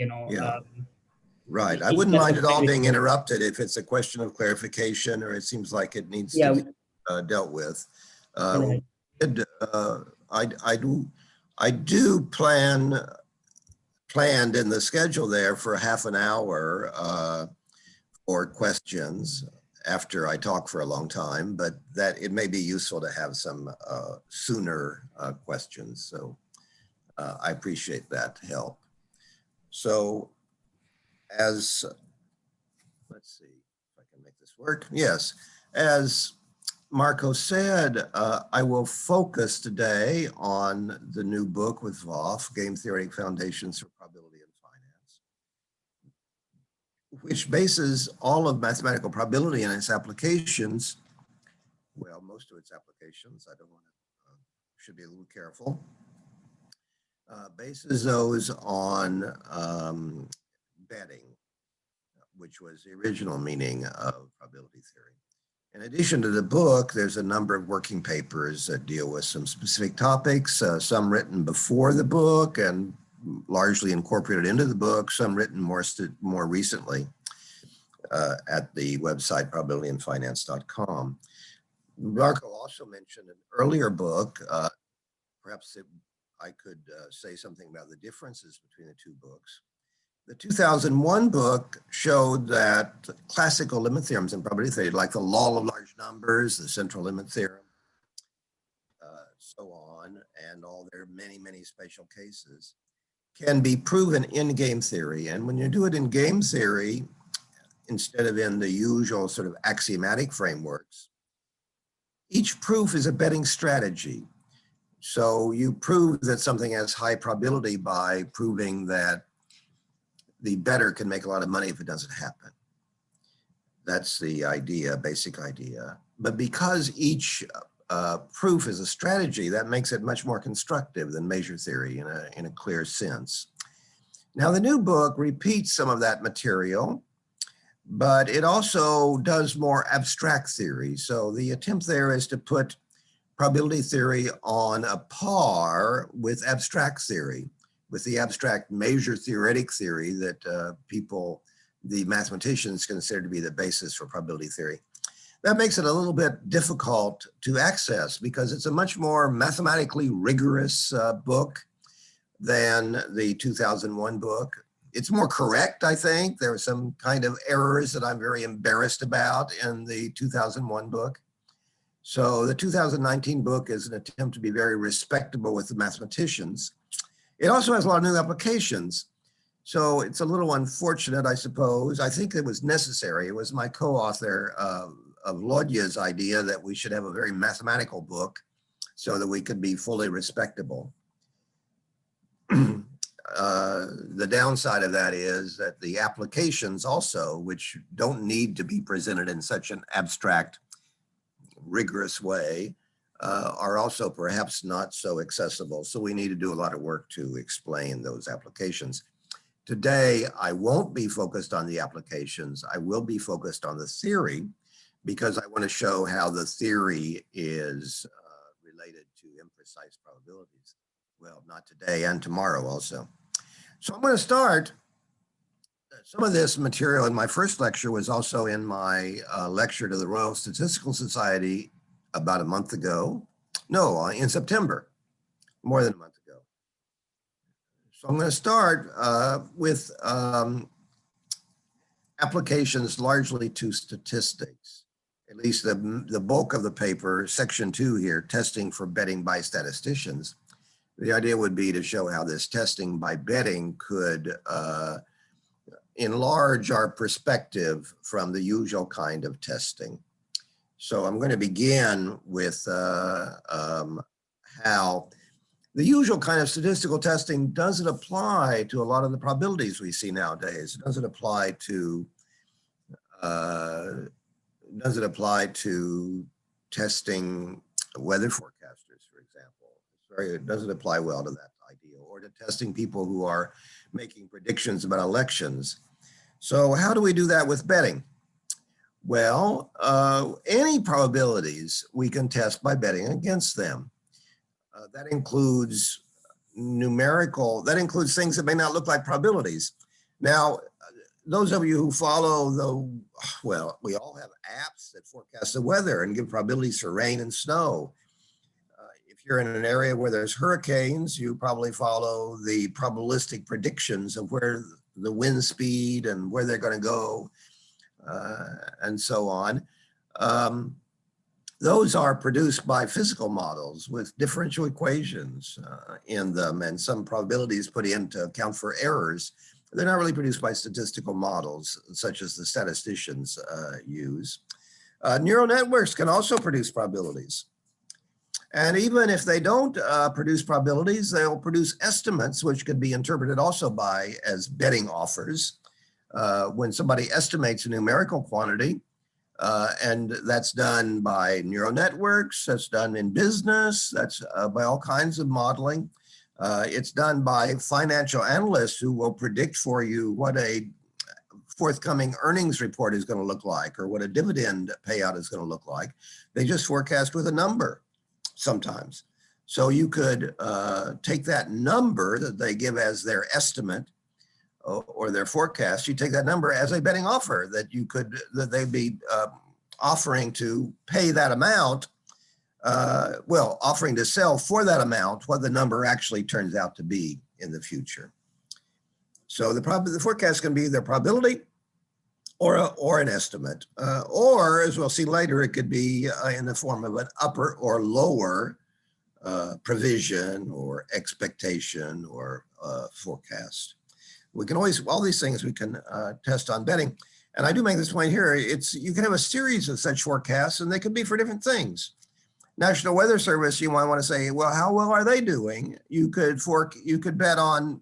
Yeah. Right. I each wouldn't mind method it all can be being different. interrupted if it's a question of clarification or it seems like it needs to Yeah, be dealt with. right. And, I do planned in the schedule there for half an hour for questions after I talk for a long time, but that it may be useful to have some sooner questions. So I appreciate that help. So as, let's see if I can make this work. Yes, as Marco said, I will focus today on the new book with Voff, Game-theoretic Foundations for Probability and Finance, which bases all of mathematical probability and its applications. Well, most of its applications, I don't want to, should be a little careful. Bases those on betting, which was the original meaning of probability theory. In addition to the book, there's a number of working papers that deal with some specific topics, some written before the book and largely incorporated into the book, some written more recently at the website probabilityandfinance.com. Marco also mentioned an earlier book. Perhaps I could say something about the differences between the two books. The 2001 book showed that classical limit theorems in probability theory, like the law of large numbers, the central limit theorem, so on, and all their many, many special cases, can be proven in game theory. And when you do it in game theory, instead of in the usual sort of axiomatic frameworks, each proof is a betting strategy. So you prove that something has high probability by proving that the bettor can make a lot of money if it doesn't happen. That's the idea, basic idea. But because each proof is a strategy, that makes it much more constructive than measure theory in a clear sense. Now, the new book repeats some of that material, but it also does more abstract theory. So the attempt there is to put probability theory on a par with abstract theory, with the abstract measure theoretic theory that the mathematicians consider to be the basis for probability theory. That makes it a little bit difficult to access because it's a much more mathematically rigorous book than the 2001 book. It's more correct, I think. There are some kind of errors that I'm very embarrassed about in the 2001 book. So the 2019 book is an attempt to be very respectable with the mathematicians. It also has a lot of new applications. So it's a little unfortunate, I suppose. I think it was necessary. It was my co-author of Lodya's idea that we should have a very mathematical book so that we could be fully respectable. The downside of that is that the applications also, which don't need to be presented in such an abstract, rigorous way, are also perhaps not so accessible. So we need to do a lot of work to explain those applications. Today, I won't be focused on the applications. I will be focused on the theory because I want to show how the theory is related to imprecise probabilities. Well, not today and tomorrow also. So I'm going to start. Some of this material in my first lecture was also in my lecture to the Royal Statistical Society about a month ago. No, in September, more than a month ago. So I'm going to start with applications largely to statistics, at least the bulk of the paper, section 2 here, testing for betting by statisticians. The idea would be to show how this testing by betting could enlarge our perspective from the usual kind of testing. So I'm going to begin with how the usual kind of statistical testing doesn't apply to a lot of the probabilities we see nowadays. It doesn't apply to testing weather forecasters, for example. It doesn't apply well to that idea, or to testing people who are making predictions about elections. So how do we do that with betting? Well, any probabilities we can test by betting against them. That includes things that may not look like probabilities. Now, those of you who follow well, we all have apps that forecast the weather and give probabilities for rain and snow. If you're in an area where there's hurricanes, you probably follow the probabilistic predictions of where the wind speed and where they're going to go, and so on. Those are produced by physical models with differential equations in them and some probabilities put in to account for errors. They're not really produced by statistical models, such as the statisticians use. Neural networks can also produce probabilities. And even if they don't produce probabilities, they'll produce estimates, which could be interpreted also as betting offers. When somebody estimates a numerical quantity, and that's done by neural networks, that's done in business, that's by all kinds of modeling. It's done by financial analysts who will predict for you what a forthcoming earnings report is going to look like or what a dividend payout is going to look like. They just forecast with a number sometimes. So you could take that number that they give as their estimate or their forecast, you take that number as a betting offer that they'd be offering to pay that amount, offering to sell for that amount, what the number actually turns out to be in the future. So the forecast can be either probability or an estimate, or as we'll see later, it could be in the form of an upper or lower provision or expectation or forecast. We can always, all these things we can test on betting. And I do make this point here, you can have a series of such forecasts and they could be for different things. National Weather Service, you might want to say, well, how well are they doing? You could bet on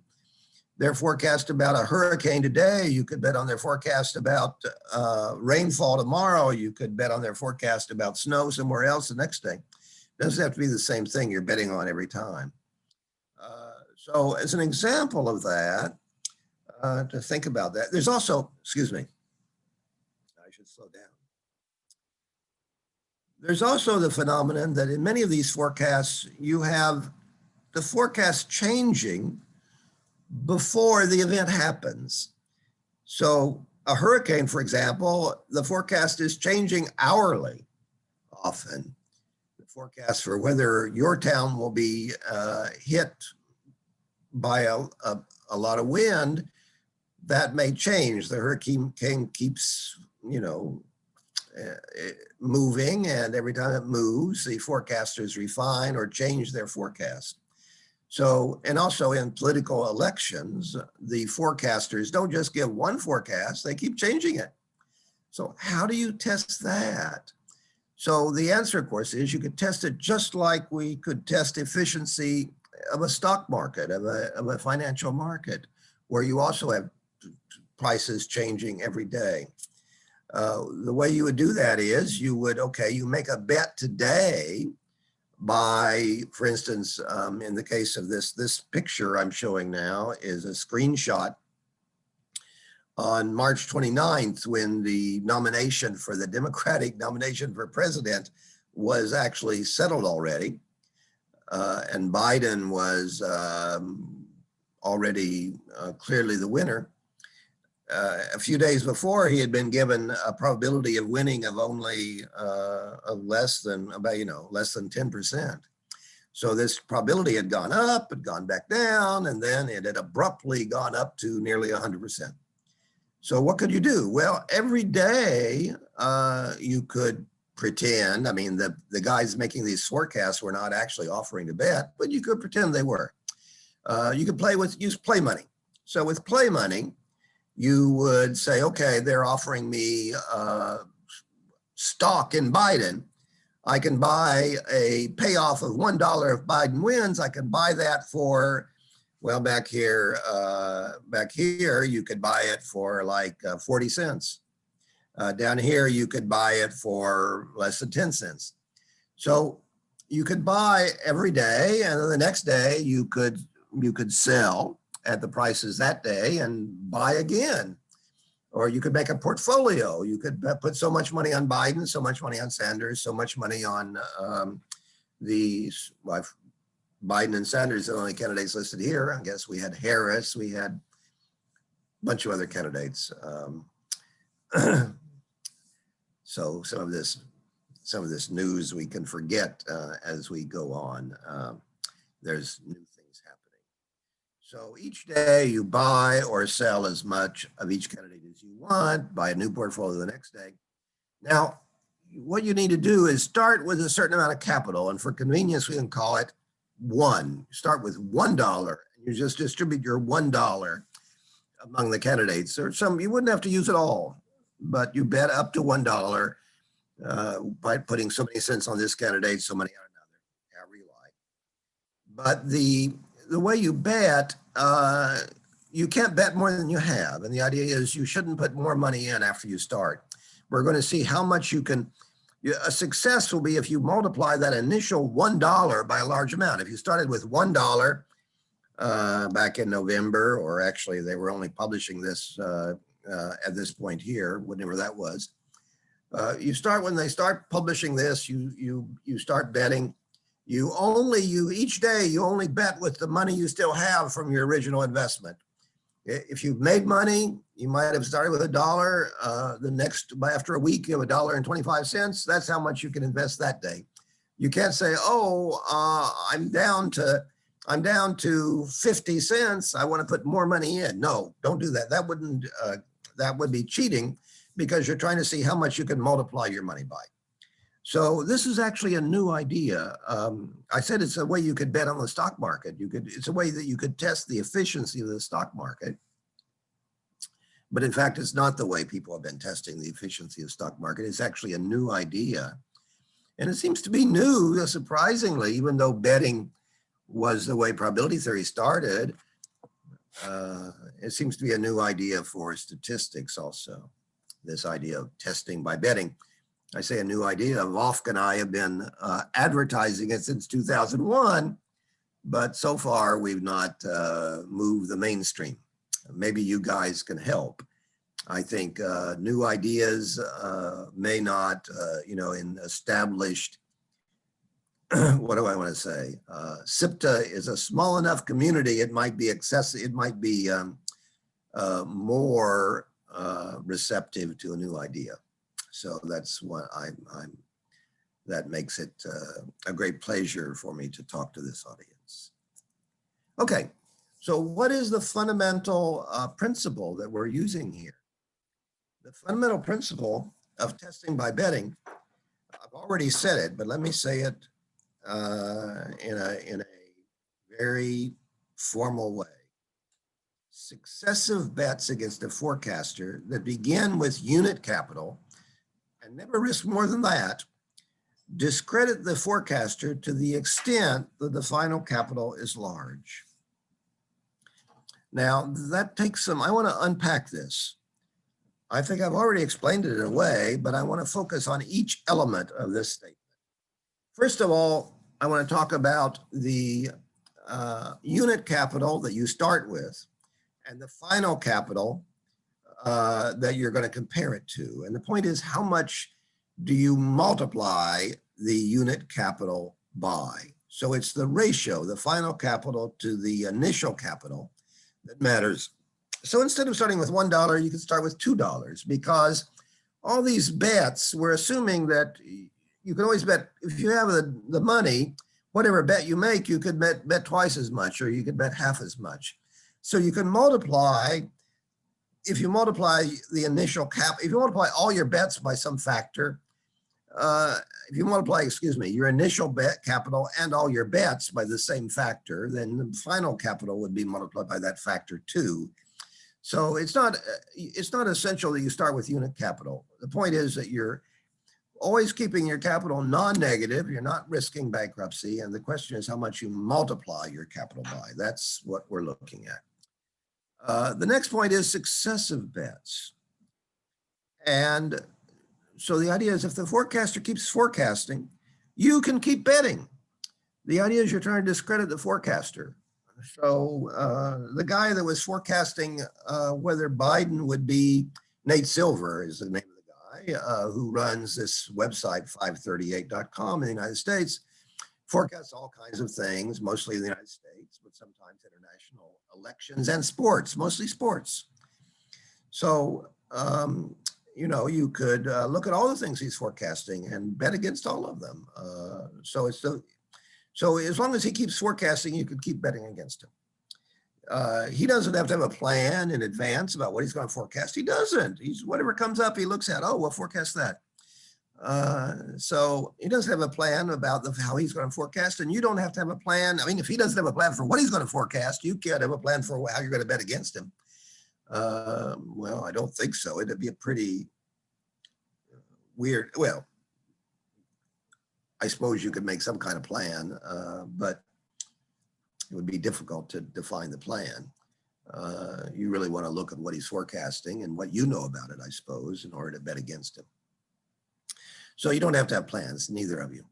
their forecast about a hurricane today. You could bet on their forecast about rainfall tomorrow. You could bet on their forecast about snow somewhere else the next day. It doesn't have to be the same thing you're betting on every time. So as an example of that, to think about that, there's also, excuse me, I should slow down. There's also the phenomenon that in many of these forecasts, you have the forecast changing before the event happens. So a hurricane, for example, the forecast is changing hourly often. The forecast for whether your town will be hit by a lot of wind, that may change. The hurricane keeps, moving, and every time it moves, the forecasters refine or change their forecast. So, and also in political elections, the forecasters don't just give one forecast, they keep changing it. So how do you test that? So the answer, of course, is you could test it just like we could test efficiency of a stock market, of a financial market, where you also have prices changing every day. The way you would do that is you make a bet today by, for instance, in the case of this picture I'm showing now is a screenshot on March 29th when the nomination for the Democratic nomination for president was actually settled already. And Biden was already clearly the winner. A few days before, he had been given a probability of winning of only less than 10%. So this probability had gone up, had gone back down, and then it had abruptly gone up to nearly 100%. So what could you do? Well, every day you could pretend, the guys making these forecasts were not actually offering to bet, but you could pretend they were. You could use play money. So with play money, you would say, okay, they're offering me stock in Biden. I can buy a payoff of $1 if Biden wins. I can buy that for, well, back here, you could buy it for like 40 cents. Down here, you could buy it for less than 10 cents. So you could buy every day, and then the next day you could sell at the prices that day and buy again. Or you could make a portfolio. You could put so much money on Biden, so much money on Sanders, so much money on Biden and Sanders are the only candidates listed here. I guess we had Harris, we had bunch of other candidates. So some of this news we can forget as we go on. There's new things happening. So each day you buy or sell as much of each candidate as you want, buy a new portfolio the next day. Now, what you need to do is start with a certain amount of capital, and for convenience, we can call it one. Start with $1, and you just distribute your $1 among the candidates. Or some, you wouldn't have to use it all, but you bet up to $1 by putting so many cents on this candidate, so many on another, however you like. But the way you bet, you can't bet more than you have, and the idea is you shouldn't put more money in after you start. We're going to see how much you can. A success will be if you multiply that initial $1 by a large amount. If you started with $1 back in November, or actually they were only publishing this at this point here, whenever that was. When they start publishing this, you start betting. Each day you only bet with the money you still have from your original investment. If you've made money, you might have started with $1. After a week, you have $1.25. That's how much you can invest that day. You can't say, I'm down to 50 cents. I want to put more money in. No, don't do that. That would be cheating, because you're trying to see how much you can multiply your money by. So this is actually a new idea. I said it's a way you could bet on the stock market. It's a way that you could test the efficiency of the stock market. But in fact, it's not the way people have been testing the efficiency of the stock market. It's actually a new idea. And it seems to be new, surprisingly, even though betting was the way probability theory started. It seems to be a new idea for statistics also, this idea of testing by betting. I say a new idea. Wolfgang and I have been advertising it since 2001, but so far we've not moved the mainstream. Maybe you guys can help. I think new ideas may not, in established, what do I want to say? SIPTA is a small enough community. It might be more receptive to a new idea. So that's what that makes it a great pleasure for me to talk to this audience. Okay, so what is the fundamental principle that we're using here? The fundamental principle of testing by betting, I've already said it, but let me say it in a very formal way. Successive bets against a forecaster that begin with unit capital and never risk more than that discredit the forecaster to the extent that the final capital is large. Now, that takes some, I want to unpack this. I think I've already explained it in a way, but I want to focus on each element of this statement. First of all, I want to talk about the unit capital that you start with and the final capital that you're going to compare it to. And the point is, how much do you multiply the unit capital by? So it's the ratio, the final capital to the initial capital, that matters. So instead of starting with $1, you can start with $2, because all these bets, we're assuming that you can always bet, if you have the money, whatever bet you make, you could bet twice as much, or you could bet half as much. So you can multiply, if you multiply the initial cap, if you multiply all your bets by some factor, if you multiply, your initial bet capital and all your bets by the same factor, then the final capital would be multiplied by that factor too. So it's not essential that you start with unit capital. The point is that you're always keeping your capital non-negative. You're not risking bankruptcy. And the question is how much you multiply your capital by. That's what we're looking at. The next point is successive bets. And so the idea is if the forecaster keeps forecasting, you can keep betting. The idea is you're trying to discredit the forecaster. So the guy that was forecasting whether Biden would be, Nate Silver is the name of the guy who runs this website, 538.com in the United States, forecasts all kinds of things, mostly in the United States, but sometimes international elections and sports, mostly sports. So, you know, you could look at all the things he's forecasting and bet against all of them. So as long as he keeps forecasting, you could keep betting against him. He doesn't have to have a plan in advance about what he's going to forecast. He doesn't. He's whatever comes up, he looks at. Oh, we'll forecast that. So he doesn't have a plan about how he's going to forecast, and you don't have to have a plan. I mean, if he doesn't have a plan for what he's going to forecast, you can't have a plan for how you're going to bet against him. Well, I don't think so. It'd be a pretty weird. Well, I suppose you could make some kind of plan, but it would be difficult to define the plan. You really want to look at what he's forecasting and what you know about it, I suppose, in order to bet against him. So you don't have to have plans, neither of you.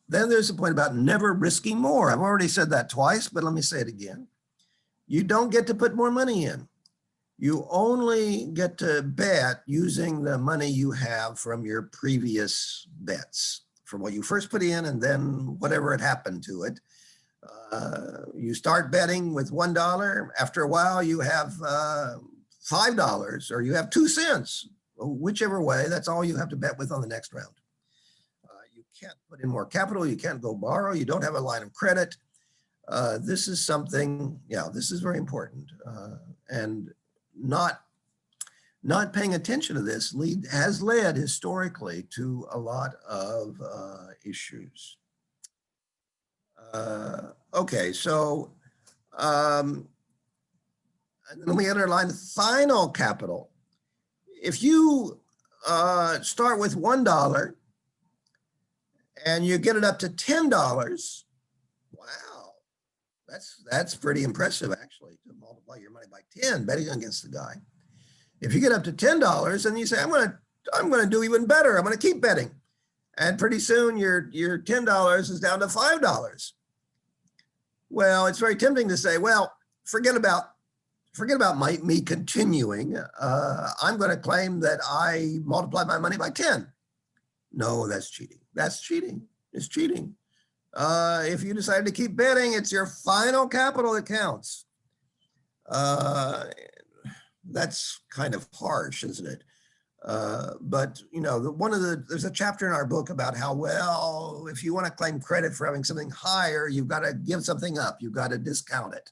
Then there's a point about never risking more. I've already said that twice, but let me say it again. You don't get to put more money in. You only get to bet using the money you have from your previous bets, from what you first put in and then whatever had happened to it. You start betting with $1. After a while, you have $5 or you have 2 cents. Whichever way, that's all you have to bet with on the next round. You can't put in more capital. You can't go borrow. You don't have a line of credit. This is something, yeah, this is very important. And not paying attention to this has led historically to a lot of issues. Okay, so and then we underline final capital. If you start with $1 and you get it up to $10, wow, that's pretty impressive actually, to multiply your money by 10 betting against the guy. If you get up to $10 and you say, I'm gonna do even better, I'm gonna keep betting, and pretty soon your $10 is down to $5. Well, it's very tempting to say, well, forget about me continuing. I'm going to claim that I multiplied my money by 10. No, that's cheating. That's cheating. It's cheating. If you decide to keep betting, it's your final capital that counts. That's kind of harsh, isn't it? But you know, there's a chapter in our book about how, well, if you want to claim credit for having something higher, you've got to give something up. You've got to discount it.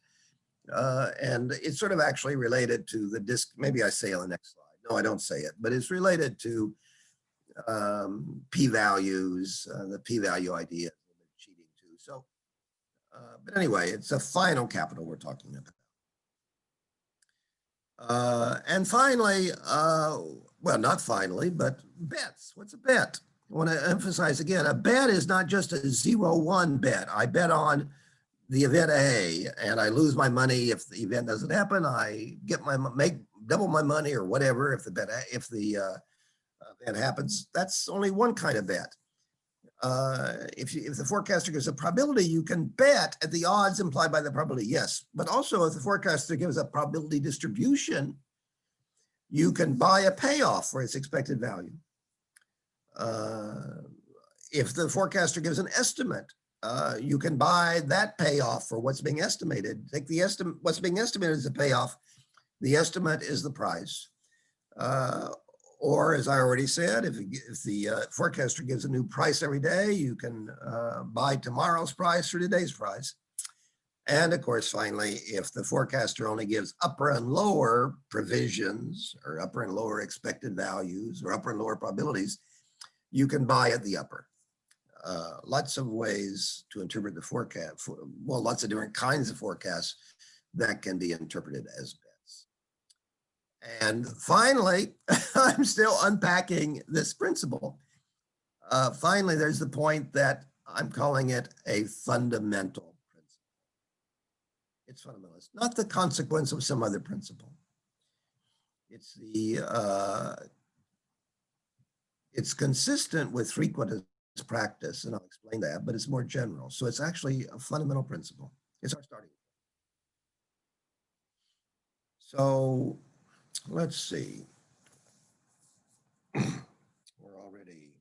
And it's sort of actually related to the maybe I say on the next slide. No, I don't say it, but it's related to p-values, the p-value idea, cheating too. So, but anyway, it's a final capital we're talking about. And finally, well, not finally, but bets. What's a bet? I want to emphasize again, a bet is not just a 0-1 bet. I bet on the event A and I lose my money if the event doesn't happen. I make double my money or whatever if the event happens. That's only one kind of bet. If the forecaster gives a probability, you can bet at the odds implied by the probability, yes. But also if the forecaster gives a probability distribution, you can buy a payoff for its expected value. If the forecaster gives an estimate, you can buy that payoff for what's being estimated. Take the what's being estimated is the payoff. The estimate is the price. Or as I already said, if the forecaster gives a new price every day, you can buy tomorrow's price or today's price. And of course, finally, if the forecaster only gives upper and lower provisions or upper and lower expected values or upper and lower probabilities, you can buy at the upper. Lots of ways to interpret the forecast. Well, lots of different kinds of forecasts that can be interpreted as bets. And finally, I'm still unpacking this principle. Finally, there's the point that I'm calling it a fundamental principle. It's fundamental. It's not the consequence of some other principle. It's it's consistent with frequent practice, and I'll explain that, but it's more general. So it's actually a fundamental principle. It's our starting point. So let's see. We're already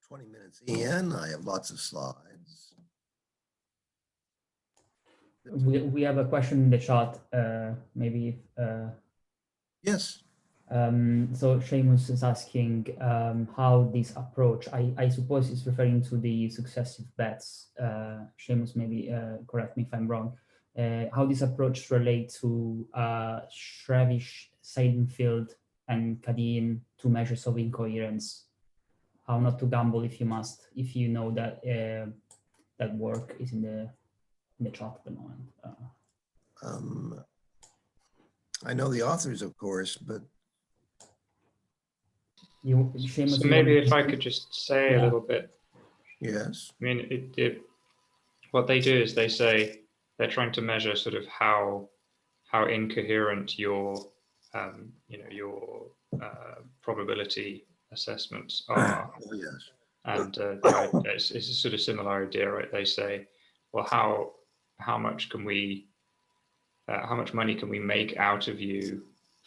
20 minutes in. I have lots of slides. We have a question in the chat. Maybe Yes. So Seamus is asking how this approach, I suppose he's referring to the successive bets. Seamus, maybe correct me if I'm wrong. How this approach relates to Schrevish, Seidenfield, and Cadin, two measures of incoherence. How not to gamble if you must, if you know that that work is in the chat at the moment. I know the authors, of course, but Seamus, So you want maybe to if I continue? could just say a Yeah. little bit. yes. I mean, what they do is they say they're trying to measure sort of how incoherent your your probability assessments are, Oh, yes. and it's a sort of similar idea, right? They say, well, how much can we how much money can we make out of you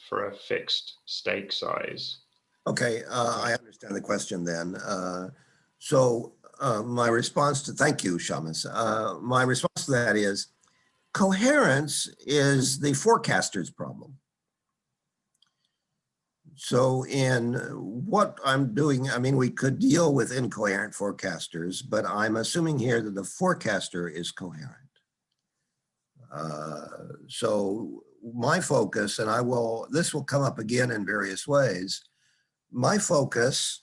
for a fixed stake size? Okay, I understand the question then. So my response to, thank you, Shamus. My response to that is, coherence is the forecaster's problem. So in what I'm doing, I mean, we could deal with incoherent forecasters, but I'm assuming here that the forecaster is coherent. So my focus, and this will come up again in various ways. My focus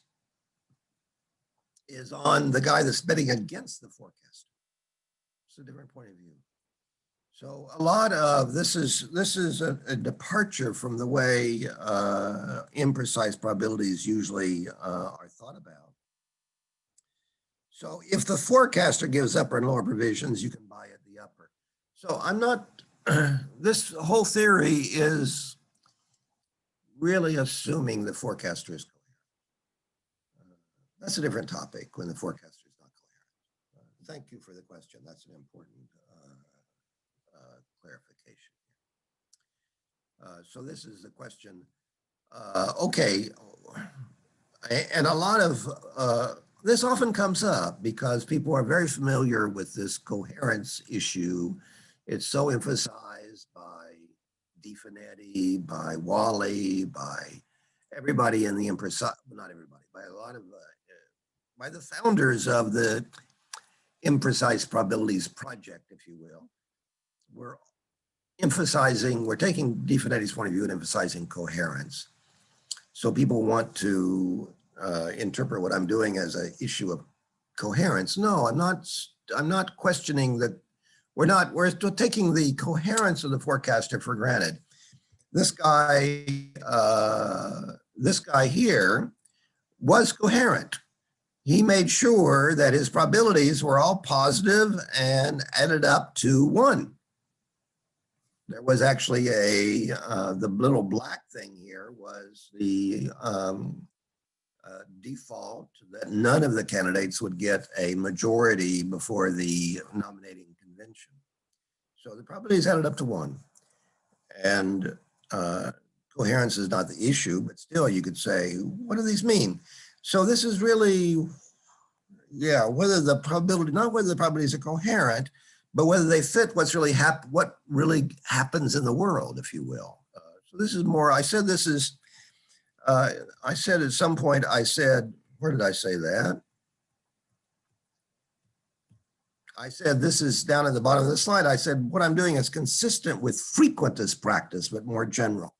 is on the guy that's betting against the forecaster. It's a different point of view. So a lot of this is a departure from the way imprecise probabilities usually are thought about. So if the forecaster gives upper and lower provisions, you can buy at the upper. So I'm not, this whole theory is really assuming the forecaster is coherent. That's a different topic when the forecaster is not coherent. Thank you for the question. That's an important clarification. So this is the question. Okay, and a lot of this often comes up because people are very familiar with this coherence issue. It's so emphasized by DeFinetti, by Wally, by everybody in the imprecise, not everybody, by a lot of, by the founders of the imprecise probabilities project, if you will. We're taking DeFinetti's point of view and emphasizing coherence. So people want to interpret what I'm doing as an issue of coherence. No, I'm not questioning that. We're still taking the coherence of the forecaster for granted. This guy here was coherent. He made sure that his probabilities were all positive and added up to 1. There was actually the little black thing here was the default that none of the candidates would get a majority before the nominating convention. So the probabilities added up to 1. And coherence is not the issue, but still you could say, what do these mean? So this is really, whether the probability, not whether the probabilities are coherent, but whether they fit what really happens in the world, if you will. So this is more, I said this is, I said at some point, where did I say that? I said, this is down at the bottom of the slide. I said, what I'm doing is consistent with frequentist practice, but more general.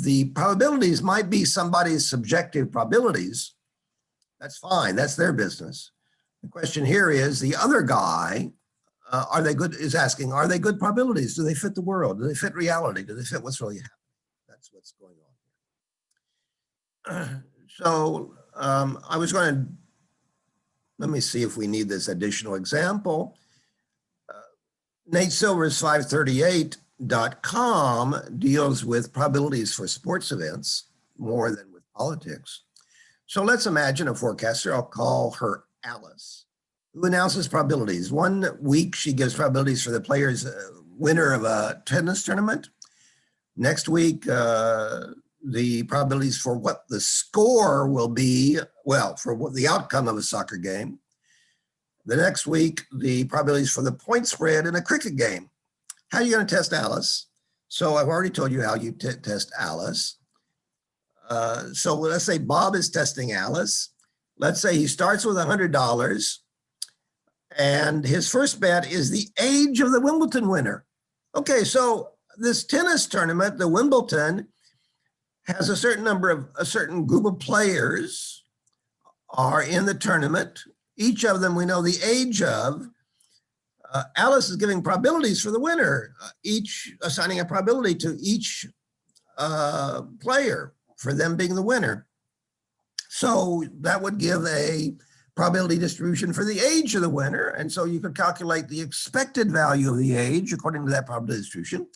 The probabilities might be somebody's subjective probabilities. That's fine, that's their business. The question here is the other guy, are they good probabilities? Do they fit the world? Do they fit reality? Do they fit what's really happening? That's what's going on here. So I was going to, let me see if we need this additional example. Nate Silver's 538.com deals with probabilities for sports events more than with politics. So let's imagine a forecaster, I'll call her Alice, who announces probabilities. 1 week, she gives probabilities for the players, winner of a tennis tournament. Next week, the probabilities for what the score will be, for what the outcome of a soccer game. The next week, the probabilities for the point spread in a cricket game. How are you going to test Alice? So I've already told you how you test Alice. So let's say Bob is testing Alice. Let's say he starts with $100 and his first bet is the age of the Wimbledon winner. Okay, so this tennis tournament, the Wimbledon, has a certain group of players are in the tournament. Each of them we know the age of. Alice is giving probabilities for the winner, each assigning a probability to each player for them being the winner. So that would give a probability distribution for the age of the winner. And so you could calculate the expected value of the age according to that probability distribution.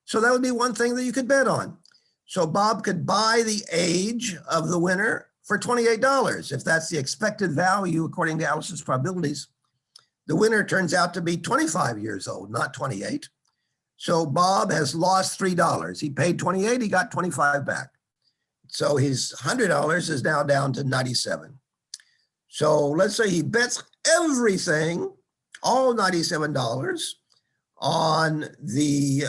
So that would be one thing that you could bet on. So Bob could buy the age of the winner for $28. If that's the expected value according to Alice's probabilities, the winner turns out to be 25 years old, not 28. So Bob has lost $3. He paid 28, he got 25 back. So his $100 is now down to 97. So let's say he bets everything, all $97 on the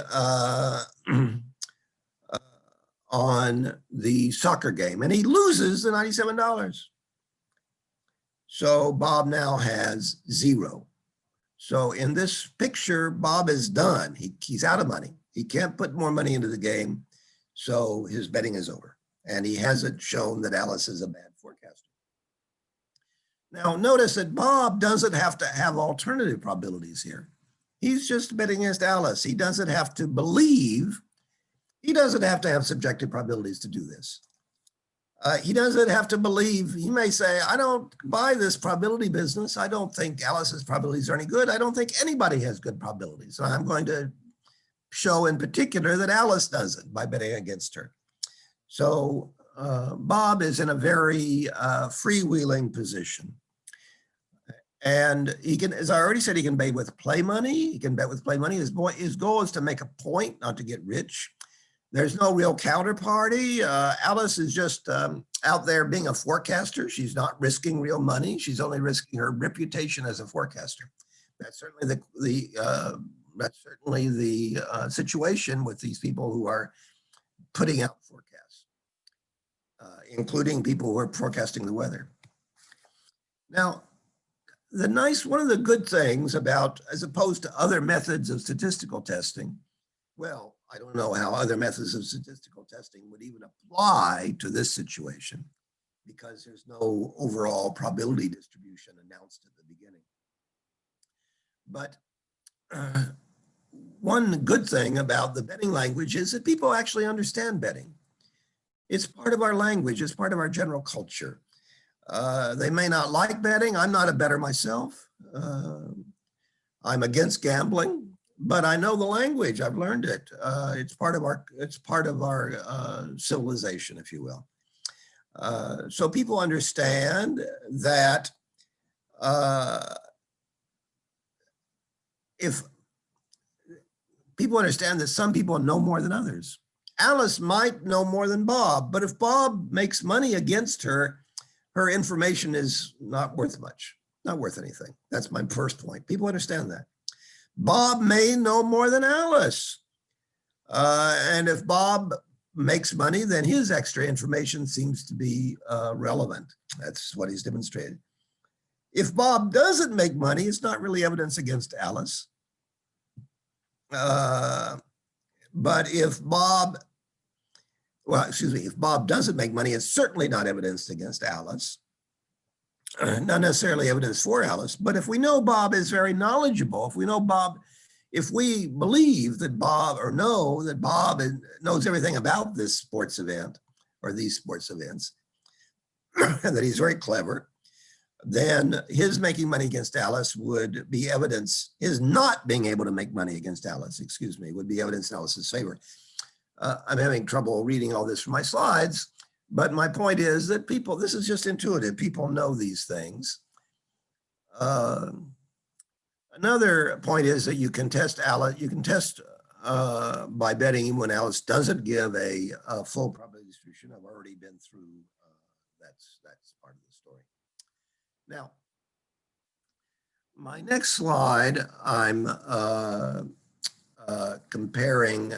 soccer game, and he loses the $97. So Bob now has zero. So in this picture, Bob is done. He's out of money. He can't put more money into the game. So his betting is over. And he hasn't shown that Alice is a bad forecaster. Now notice that Bob doesn't have to have alternative probabilities here. He's just betting against Alice. He doesn't have to believe. He doesn't have to have subjective probabilities to do this. He doesn't have to believe. He may say, I don't buy this probability business. I don't think Alice's probabilities are any good. I don't think anybody has good probabilities. So I'm going to show in particular that Alice doesn't by betting against her. So Bob is in a very freewheeling position. And he can, as I already said, he can bet with play money. He can bet with play money. His goal is to make a point, not to get rich. There's no real counterparty. Alice is just out there being a forecaster. She's not risking real money. She's only risking her reputation as a forecaster. That's certainly the situation with these people who are putting out forecasts, including people who are forecasting the weather. Now, one of the good things about, as opposed to other methods of statistical testing, well, I don't know how other methods of statistical testing would even apply to this situation because there's no overall probability distribution announced at the beginning. But one good thing about the betting language is that people actually understand betting. It's part of our language. It's part of our general culture. They may not like betting. I'm not a bettor myself. I'm against gambling. But I know the language. I've learned it. It's part of our civilization, if you will. So people understand that some people know more than others. Alice might know more than Bob, but if Bob makes money against her, her information is not worth much, not worth anything. That's my first point. People understand that. Bob may know more than Alice. And if Bob makes money, then his extra information seems to be relevant. That's what he's demonstrated. If Bob doesn't make money, it's not really evidence against Alice. But if Bob doesn't make money, it's certainly not evidence against Alice. Not necessarily evidence for Alice, but if we know Bob is very knowledgeable, if we believe that Bob, or know that Bob knows everything about this sports event or these sports events, and that he's very clever, then his making money against Alice would be evidence, his not being able to make money against Alice, would be evidence in Alice's favor. I'm having trouble reading all this from my slides, but my point is that this is just intuitive. People know these things. Another point is that you can test Alice. You can test by betting when Alice doesn't give a full probability distribution. I've already been through that's part of the story. Now, my next slide, I'm comparing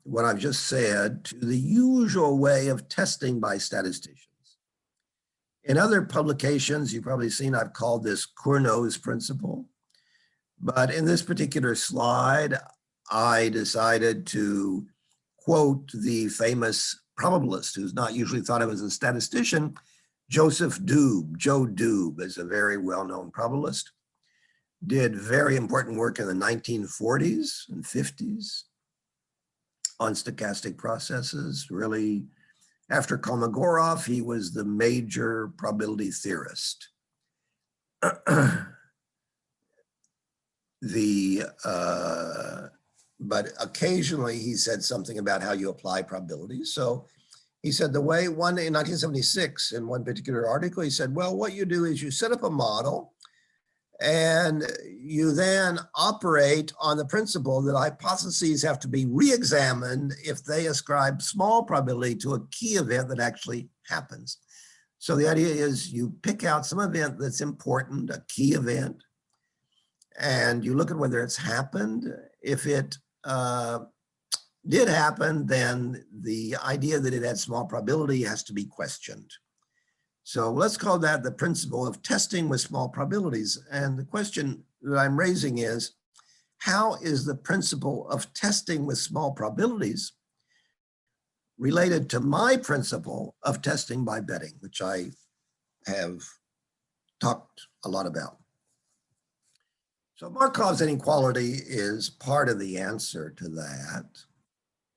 what I've just said to the usual way of testing by statisticians. In other publications, you've probably seen I've called this Cournot's principle. But in this particular slide, I decided to quote the famous probabilist who's not usually thought of as a statistician, Joseph Doob. Joe Doob is a very well-known probabilist. Did very important work in the 1940s and 50s on stochastic processes. Really, after Kolmogorov, he was the major probability theorist. But occasionally he said something about how you apply probabilities. So he said in 1976, in one particular article, he said, well, what you do is you set up a model and you then operate on the principle that hypotheses have to be re-examined if they ascribe small probability to a key event that actually happens. So the idea is you pick out some event that's important, a key event, and you look at whether it's happened. If it did happen, then the idea that it had small probability has to be questioned. So let's call that the principle of testing with small probabilities. And the question that I'm raising is, how is the principle of testing with small probabilities related to my principle of testing by betting, which I have talked a lot about? So Markov's inequality is part of the answer to that.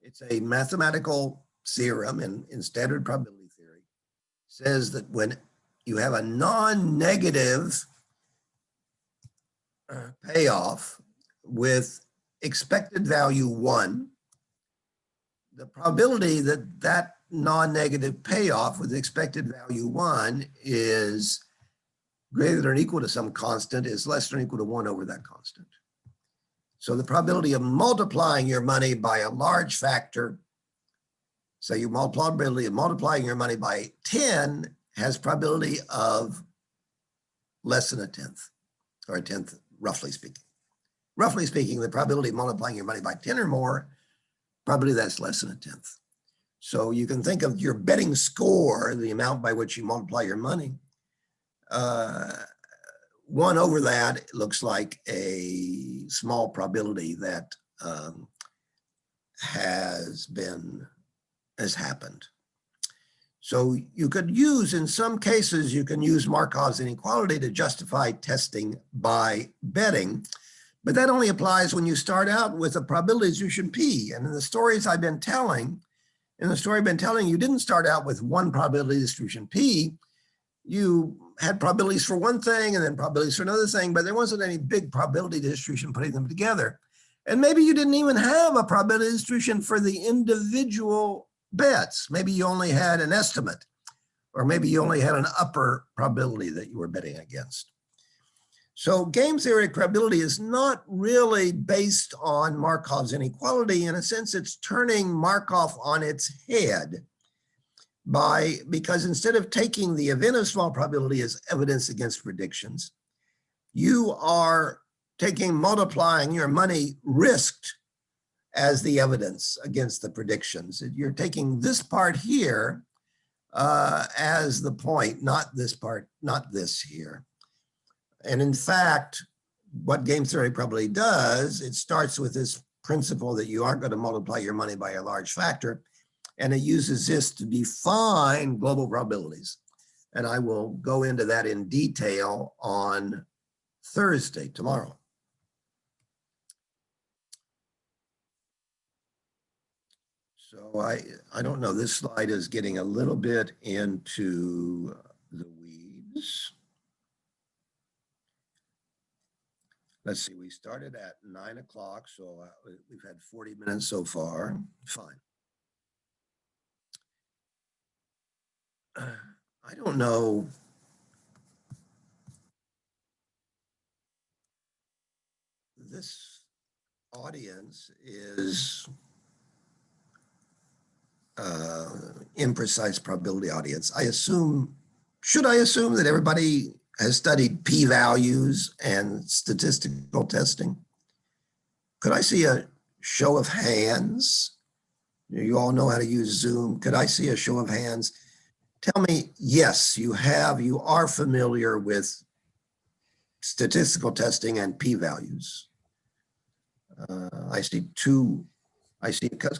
It's a mathematical theorem in standard probability theory. It says that when you have a non-negative payoff with expected value 1, the probability that that non-negative payoff with expected value 1 is greater than or equal to some constant is less than or equal to 1 over that constant. So the probability of multiplying your money by a large factor, so your probability of multiplying your money by 10 has probability of less than a tenth, or a tenth, roughly speaking. Roughly speaking, the probability of multiplying your money by 10 or more, probably that's less than a tenth. So you can think of your betting score, the amount by which you multiply your money. 1 over that looks like a small probability that has happened. So you could use, in some cases, you can use Markov's inequality to justify testing by betting, but that only applies when you start out with a probability distribution P. And in the stories I've been telling, you didn't start out with one probability distribution P. You had probabilities for one thing and then probabilities for another thing, but there wasn't any big probability distribution putting them together. And maybe you didn't even have a probability distribution for the individual bets. Maybe you only had an estimate, or maybe you only had an upper probability that you were betting against. So game-theoretic probability is not really based on Markov's inequality. In a sense, it's turning Markov on its head because instead of taking the event of small probability as evidence against predictions, you are multiplying your money risked as the evidence against the predictions. You're taking this part here as the point, not this part, not this here. And in fact, what game theory probably does, it starts with this principle that you aren't going to multiply your money by a large factor, and it uses this to define global probabilities. And I will go into that in detail on Thursday, tomorrow. So I don't know, this slide is getting a little bit into the weeds. Let's see, we started at 9 o'clock, so we've had 40 minutes so far, fine. I don't know. This audience is imprecise probability audience. Should I assume that everybody has studied p-values and statistical testing? Could I see a show of hands? You all know how to use Zoom. Could I see a show of hands? Tell me, yes, you are familiar with statistical testing and p-values. I see two.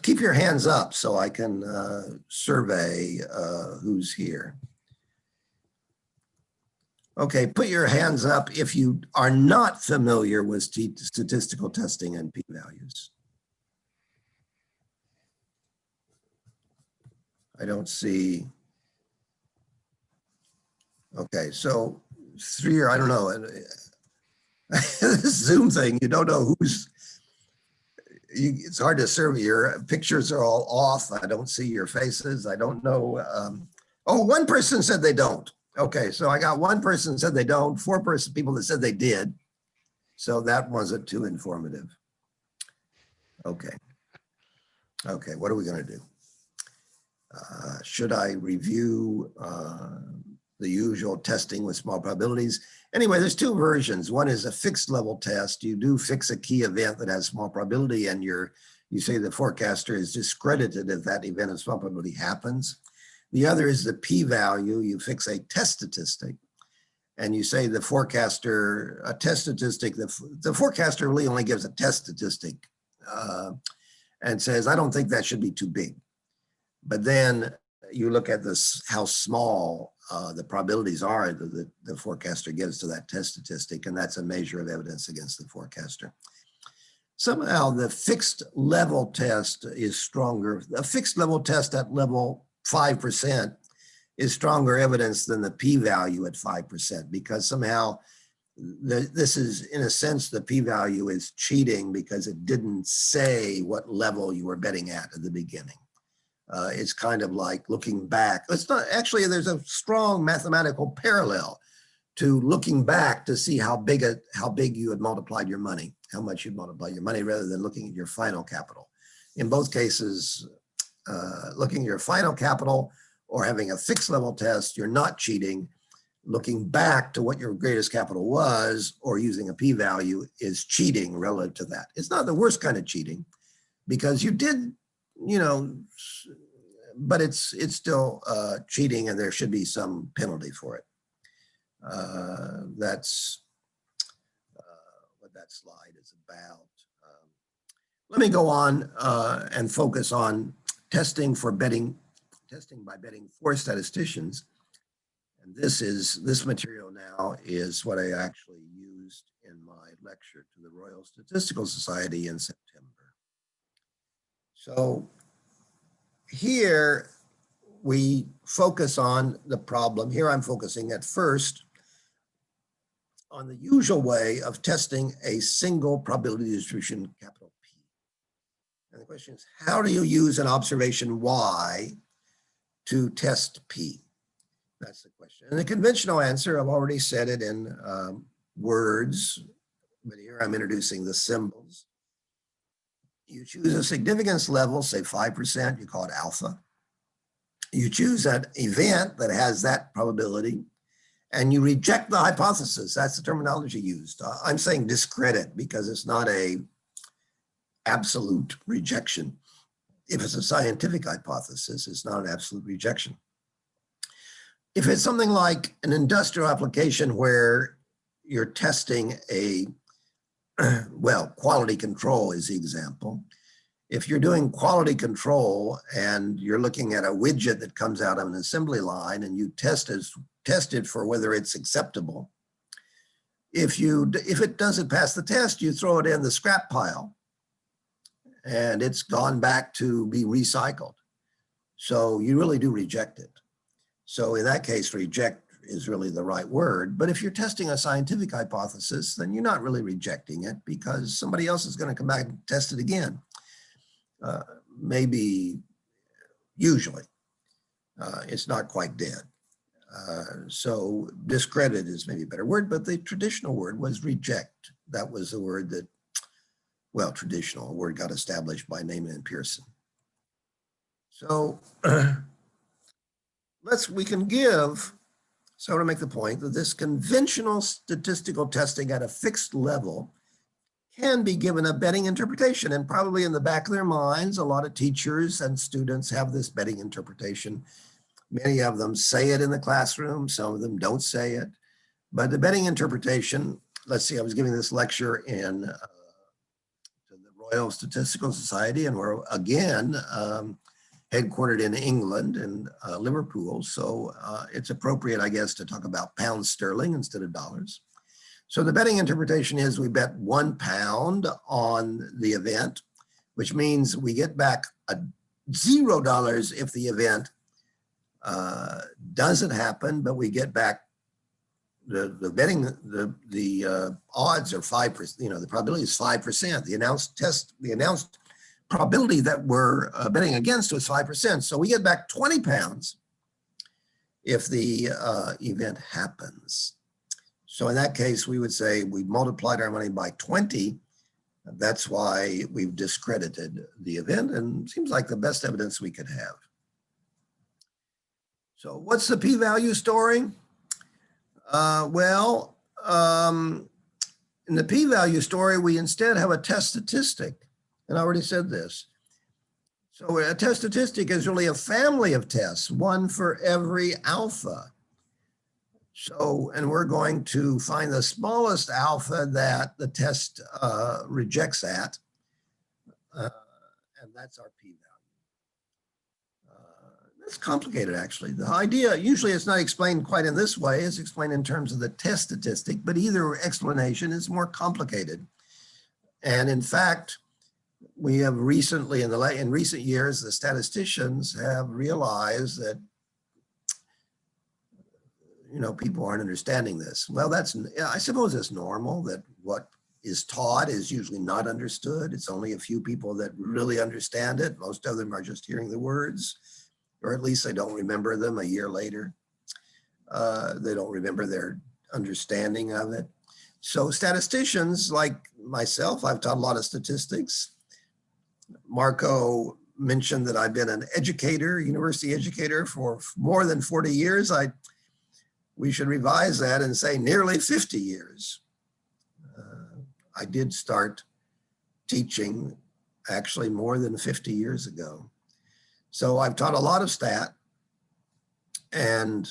Keep your hands up so I can survey who's here. Okay, put your hands up if you are not familiar with statistical testing and p-values. I don't see. Okay, so three or I don't know. This Zoom thing, you don't know who's. It's hard to survey. Your pictures are all off. I don't see your faces. I don't know. Oh, one person said they don't. Okay, so I got one person said they don't, four people that said they did. So that wasn't too informative. Okay. Okay, what are we going to do? Should I review the usual testing with small probabilities? Anyway, there's two versions. One is a fixed level test. You do fix a key event that has small probability, and you say the forecaster is discredited if that event of small probability happens. The other is the p-value. You fix a test statistic, and you say the forecaster, a test statistic, the forecaster really only gives a test statistic and says, I don't think that should be too big. But then you look at this, how small the probabilities are that the forecaster gives to that test statistic, and that's a measure of evidence against the forecaster. Somehow the fixed level test is stronger. A fixed level test at level 5% is stronger evidence than the p-value at 5%, because somehow this is, in a sense, the p-value is cheating because it didn't say what level you were betting at the beginning. It's kind of like looking back. It's not actually, there's a strong mathematical parallel to looking back to see how big you had multiplied your money, how much you'd multiplied your money, rather than looking at your final capital. In both cases, looking at your final capital or having a fixed level test, you're not cheating. Looking back to what your greatest capital was or using a p-value is cheating relative to that. It's not the worst kind of cheating because you did, but it's still cheating, and there should be some penalty for it. That's what that slide is about. Let me go on and focus on testing by betting for statisticians. And this material now is what I actually used in my lecture to the Royal Statistical Society in September. So here we focus on the problem. Here I'm focusing at first on the usual way of testing a single probability distribution, capital P. And the question is, how do you use an observation Y to test P? That's the question. And the conventional answer, I've already said it in words, but here I'm introducing the symbols. You choose a significance level, say 5%, you call it alpha. You choose an event that has that probability, and you reject the hypothesis. That's the terminology used. I'm saying discredit because it's not a absolute rejection. If it's a scientific hypothesis, it's not an absolute rejection. If it's something like an industrial application where you're testing quality control is the example. If you're doing quality control and you're looking at a widget that comes out of an assembly line and you test it for whether it's acceptable, if it doesn't pass the test, you throw it in the scrap pile and it's gone back to be recycled. So you really do reject it. So in that case, reject is really the right word. But if you're testing a scientific hypothesis, then you're not really rejecting it because somebody else is going to come back and test it again. Maybe, usually, it's not quite dead. So discredit is maybe a better word, but the traditional word was reject. That was the word that, well, traditional, a word got established by Neyman and Pearson. So we can give, so I want to make the point that this conventional statistical testing at a fixed level can be given a betting interpretation, and probably in the back of their minds, a lot of teachers and students have this betting interpretation. Many of them say it in the classroom, some of them don't say it, but the betting interpretation, let's see, I was giving this lecture in to the Royal Statistical Society, and we're again headquartered in England and Liverpool, so it's appropriate, I guess, to talk about pounds sterling instead of dollars. So the betting interpretation is we bet £1 on the event, which means we get back $0 if the event doesn't happen, but we get back the betting, the odds are 5%, you know, the probability is 5%. The announced probability that we're betting against was 5%. So we get back £20 if the event happens. So in that case, we would say we multiplied our money by 20. That's why we've discredited the event, and seems like the best evidence we could have. So what's the p-value story? In the p-value story, we instead have a test statistic, and I already said this. So a test statistic is really a family of tests, one for every alpha. So, and we're going to find the smallest alpha that the test rejects at, and that's our p-value. It's complicated, actually. The idea, usually it's not explained quite in this way, it's explained in terms of the test statistic, but either explanation is more complicated. And in fact, we have recently, in recent years, the statisticians have realized that, you know, people aren't understanding this. Well, I suppose it's normal that what is taught is usually not understood. It's only a few people that really understand it. Most of them are just hearing the words, or at least they don't remember them a year later. They don't remember their understanding of it. So statisticians like myself, I've taught a lot of statistics. Marco mentioned that I've been an educator, university educator for more than 40 years. We should revise that and say nearly 50 years. I did start teaching actually more than 50 years ago. So I've taught a lot of stat. And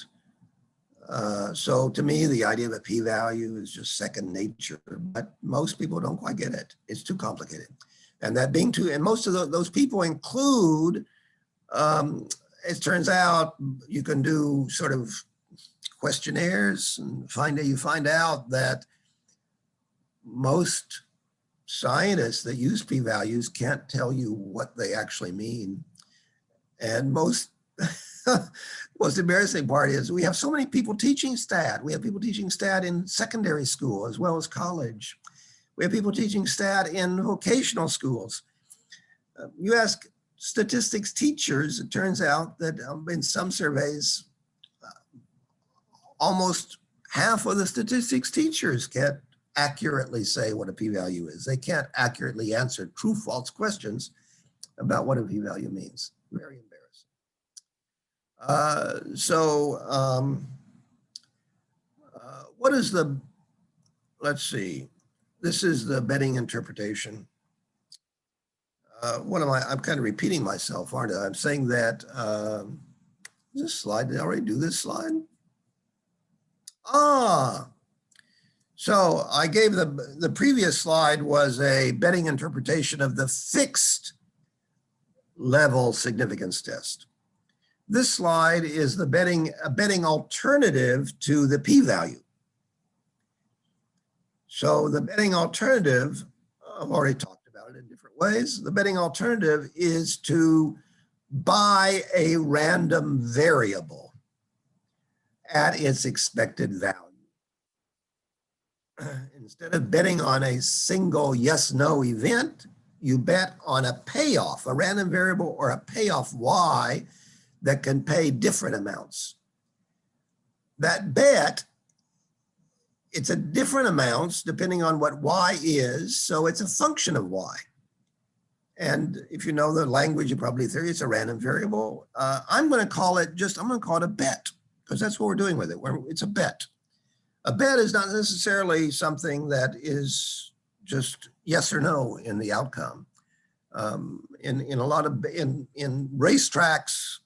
so to me, the idea of a p-value is just second nature, but most people don't quite get it. It's too complicated. And that being too, and most of those people include, it turns out you can do sort of questionnaires and you find out that most scientists that use p-values can't tell you what they actually mean. And most embarrassing part is we have so many people teaching stat. We have people teaching stat in secondary school as well as college. We have people teaching stat in vocational schools. You ask statistics teachers, it turns out that in some surveys, almost half of the statistics teachers can't accurately say what a p-value is. They can't accurately answer true false questions about what a p-value means. Very embarrassing. What is the, let's see, this is the betting interpretation. I'm kind of repeating myself, aren't I? I'm saying that, this slide, did I already do this slide? So I gave the previous slide was a betting interpretation of the fixed level significance test. This slide is a betting alternative to the p-value. So the betting alternative, I've already talked about it in different ways. The betting alternative is to buy a random variable at its expected value. Instead of betting on a single yes/no event, you bet on a payoff, a random variable or a payoff Y that can pay different amounts. That bet, it's a different amounts depending on what Y is, so it's a function of Y. And if you know the language of probability theory, it's a random variable. I'm going to call it a bet, because that's what we're doing with it. It's a bet. A bet is not necessarily something that is just yes or no in the outcome. In a lot of, in racetracks,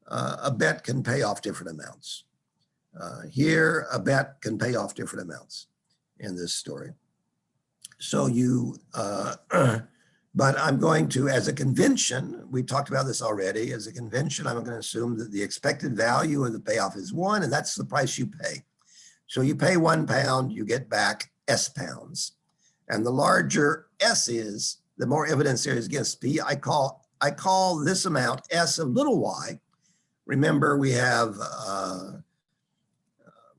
a bet can pay off different amounts. Here, a bet can pay off different amounts in this story. So you, but I'm going to, as a convention, we talked about this already, as a convention, I'm going to assume that the expected value of the payoff is 1, and that's the price you pay. So you pay £1, you get back S pounds. And the larger S is, the more evidence there is against P. I call this amount S of little y. Remember, we have,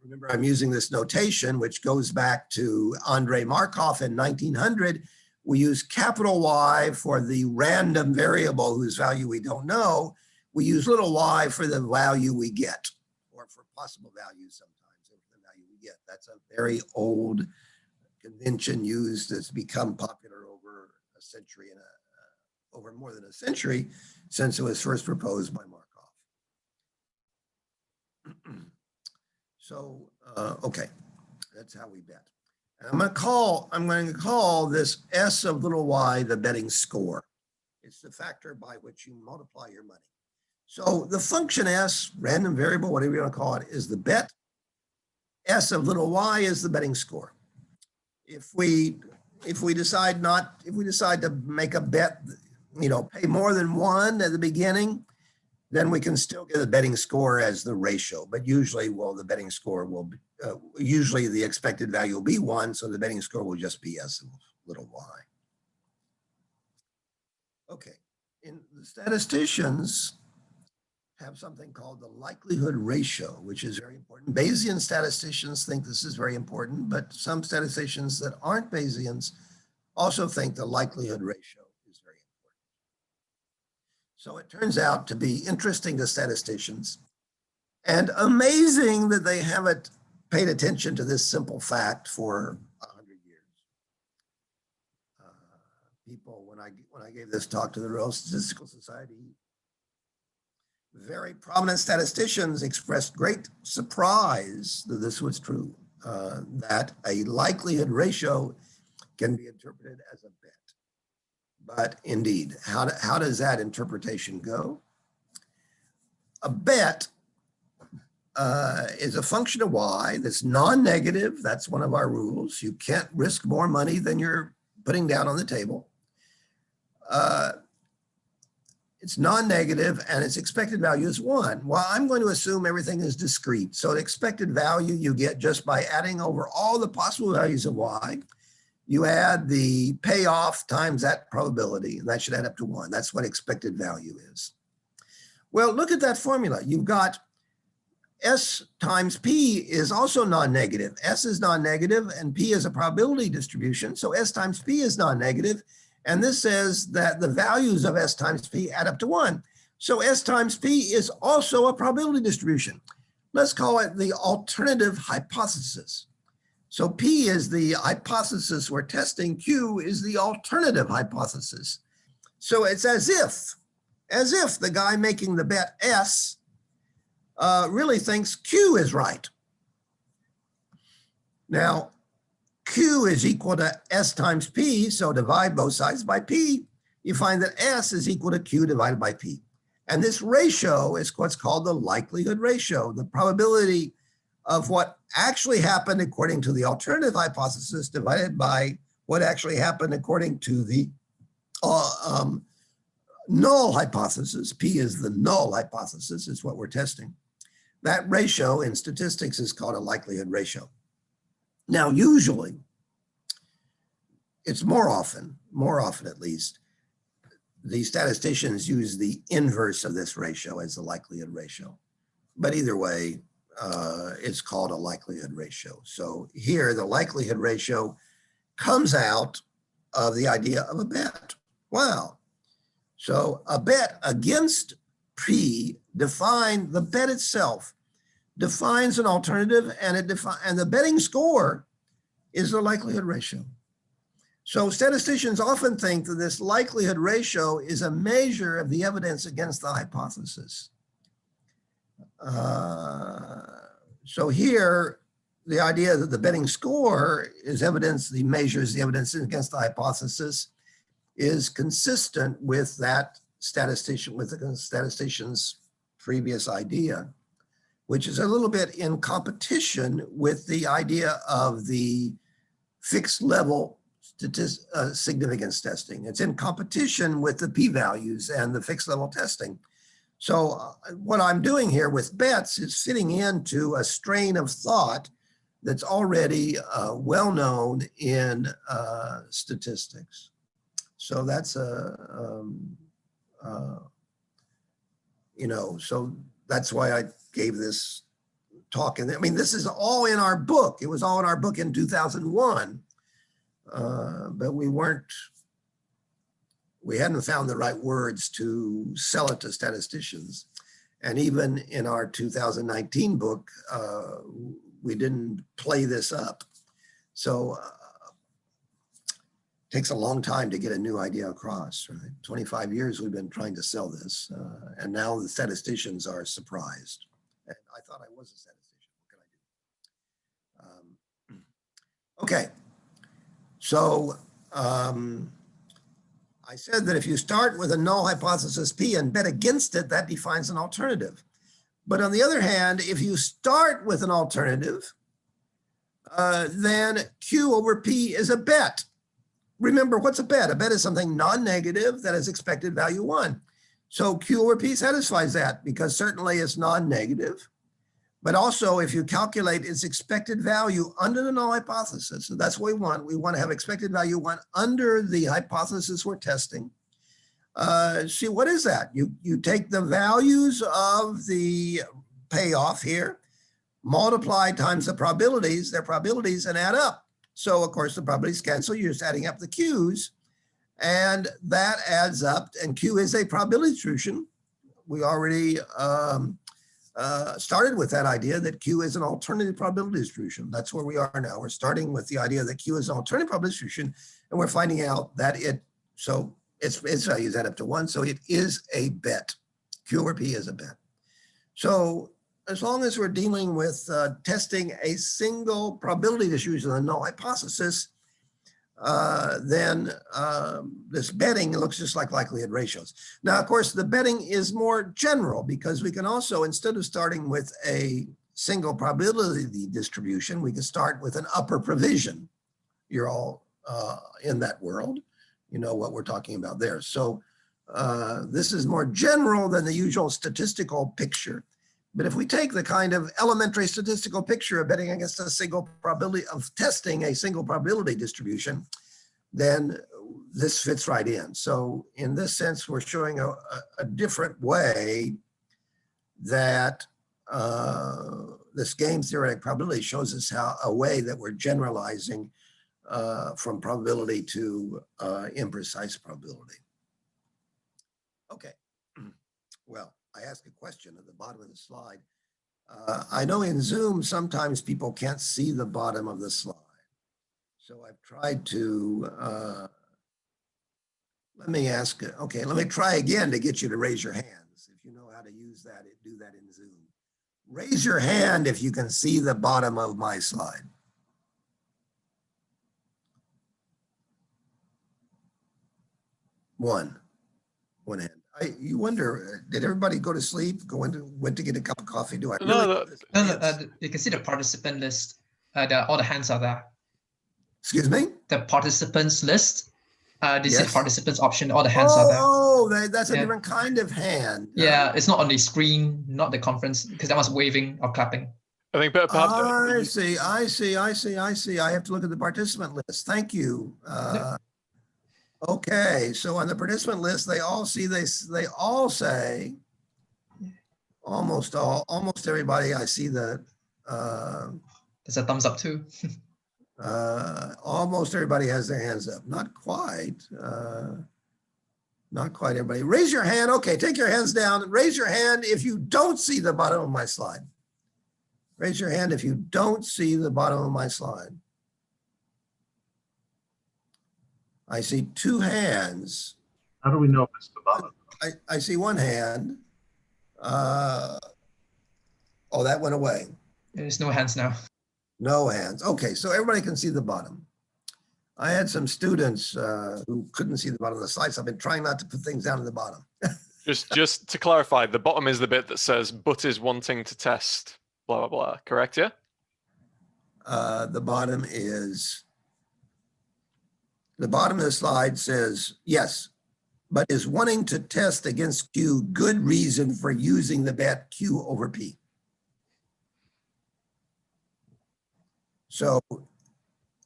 remember I'm using this notation, which goes back to Andrei Markov in 1900. We use capital Y for the random variable whose value we don't know. We use little y for the value we get, or for possible values sometimes, or the value we get. That's a very old convention used that's become popular over a century and over more than a century since it was first proposed by Markov. So, okay, that's how we bet. And I'm going to call this S of little y the betting score. It's the factor by which you multiply your money. So the function S, random variable, whatever you want to call it, is the bet. S of little y is the betting score. If we decide to make a bet, you know, pay more than 1 at the beginning, then we can still get the betting score as the ratio. But usually, well, the betting score will be, usually the expected value will be 1, so the betting score will just be S of little y. Okay, in the statisticians have something called the likelihood ratio, which is very important. Bayesian statisticians think this is very important, but some statisticians that aren't Bayesians also think the likelihood ratio is very important. So it turns out to be interesting to statisticians and amazing that they haven't paid attention to this simple fact for 100 years. People, when I gave this talk to the Royal Statistical Society, very prominent statisticians expressed great surprise that this was true, that a likelihood ratio can be interpreted as a bet. But indeed, how does that interpretation go? A bet is a function of y that's non-negative. That's one of our rules. You can't risk more money than you're putting down on the table. It's non-negative and its expected value is 1. Well, I'm going to assume everything is discrete. So the expected value you get just by adding over all the possible values of y. You add the payoff times that probability, and that should add up to 1. That's what expected value is. Well, look at that formula. You've got S times P is also non-negative. S is non-negative and P is a probability distribution. So S times P is non-negative. And this says that the values of S times P add up to 1. So S times P is also a probability distribution. Let's call it the alternative hypothesis. So P is the hypothesis we're testing. Q is the alternative hypothesis. So it's as if the guy making the bet S really thinks Q is right. Now, Q is equal to S times P, so divide both sides by P. You find that S is equal to Q divided by P. And this ratio is what's called the likelihood ratio, the probability of what actually happened according to the alternative hypothesis divided by what actually happened according to the null hypothesis. P is the null hypothesis, is what we're testing. That ratio in statistics is called a likelihood ratio. Now, usually, it's more often at least, the statisticians use the inverse of this ratio as the likelihood ratio. But either way, it's called a likelihood ratio. So here, the likelihood ratio comes out of the idea of a bet. Wow. So a bet against P the bet itself defines an alternative, and the betting score is the likelihood ratio. So statisticians often think that this likelihood ratio is a measure of the evidence against the hypothesis. So here, the idea that the betting score is evidence, measures the evidence against the hypothesis, is consistent with that statistician, with the statistician's previous idea, which is a little bit in competition with the idea of the fixed level significance testing. It's in competition with the p-values and the fixed level testing. So what I'm doing here with bets is fitting into a strain of thought that's already well known in statistics. So that's so that's why I gave this talk. And I mean, this is all in our book. It was all in our book in 2001, but we hadn't found the right words to sell it to statisticians. And even in our 2019 book, we didn't play this up. So it takes a long time to get a new idea across, right? 25 years we've been trying to sell this, and now the statisticians are surprised. And I thought I was a statistician. What can I do? Okay, so I said that if you start with a null hypothesis P and bet against it, that defines an alternative. But on the other hand, if you start with an alternative, then Q over P is a bet. Remember, what's a bet? A bet is something non-negative that has expected value 1. So Q over P satisfies that because certainly it's non-negative. But also, if you calculate its expected value under the null hypothesis, so that's what we want. We want to have expected value 1 under the hypothesis we're testing. See, what is that? You take the values of the payoff here, multiply times the probabilities, their probabilities, and add up. So, of course, the probabilities cancel. You're just adding up the Qs, and that adds up. And Q is a probability distribution. We already started with that idea that Q is an alternative probability distribution. That's where we are now. We're starting with the idea that Q is an alternative probability distribution, and we're finding out that its values add up to 1. So it is a bet. Q over P is a bet. So as long as we're dealing with testing a single probability distribution of the null hypothesis, then this betting looks just like likelihood ratios. Now, of course, the betting is more general because we can also, instead of starting with a single probability distribution, we can start with an upper provision. You're all in that world. You know what we're talking about there. So this is more general than the usual statistical picture. But if we take the kind of elementary statistical picture of betting against a single probability, of testing a single probability distribution, then this fits right in. So in this sense, we're showing a different way that this game theoretic probability shows us a way that we're generalizing from probability to imprecise probability. Okay, well, I asked a question at the bottom of the slide. I know in Zoom, sometimes people can't see the bottom of the slide. So I've tried to, let me try again to get you to raise your hands. If you know how to use that, do that in Zoom. Raise your hand if you can see the bottom of my slide. One hand. You wonder, did everybody go to sleep? Went to get a cup of coffee? Do I really? No, you can see the participant list. All the hands are there. Excuse me? The participants list. This Yes. is participants option. All the hands are there. Oh, that's a different kind of hand. Yeah, it's not on the screen, not the conference, because that was waving or clapping. I think perhaps I see. I have to look at the participant list. Thank you. Okay, so on the participant list, they all say, almost everybody, I see that. There's a thumbs up too. Almost everybody has their hands up. Not quite everybody. Raise your hand. Okay, take your hands down. Raise your hand if you don't see the bottom of my slide. Raise your hand if you don't see the bottom of my slide. I see 2 hands. How do we know if it's the bottom? I see 1 hand. Oh, that went away. There's no hands now. No hands. Okay, so everybody can see the bottom. I had some students who couldn't see the bottom of the slide, so I've been trying not to put things down at the bottom. Just to clarify, the bottom is the bit that says but is wanting to test blah blah blah. Correct? Yeah. The bottom of the slide says yes, but is wanting to test against Q good reason for using the bet Q over P. So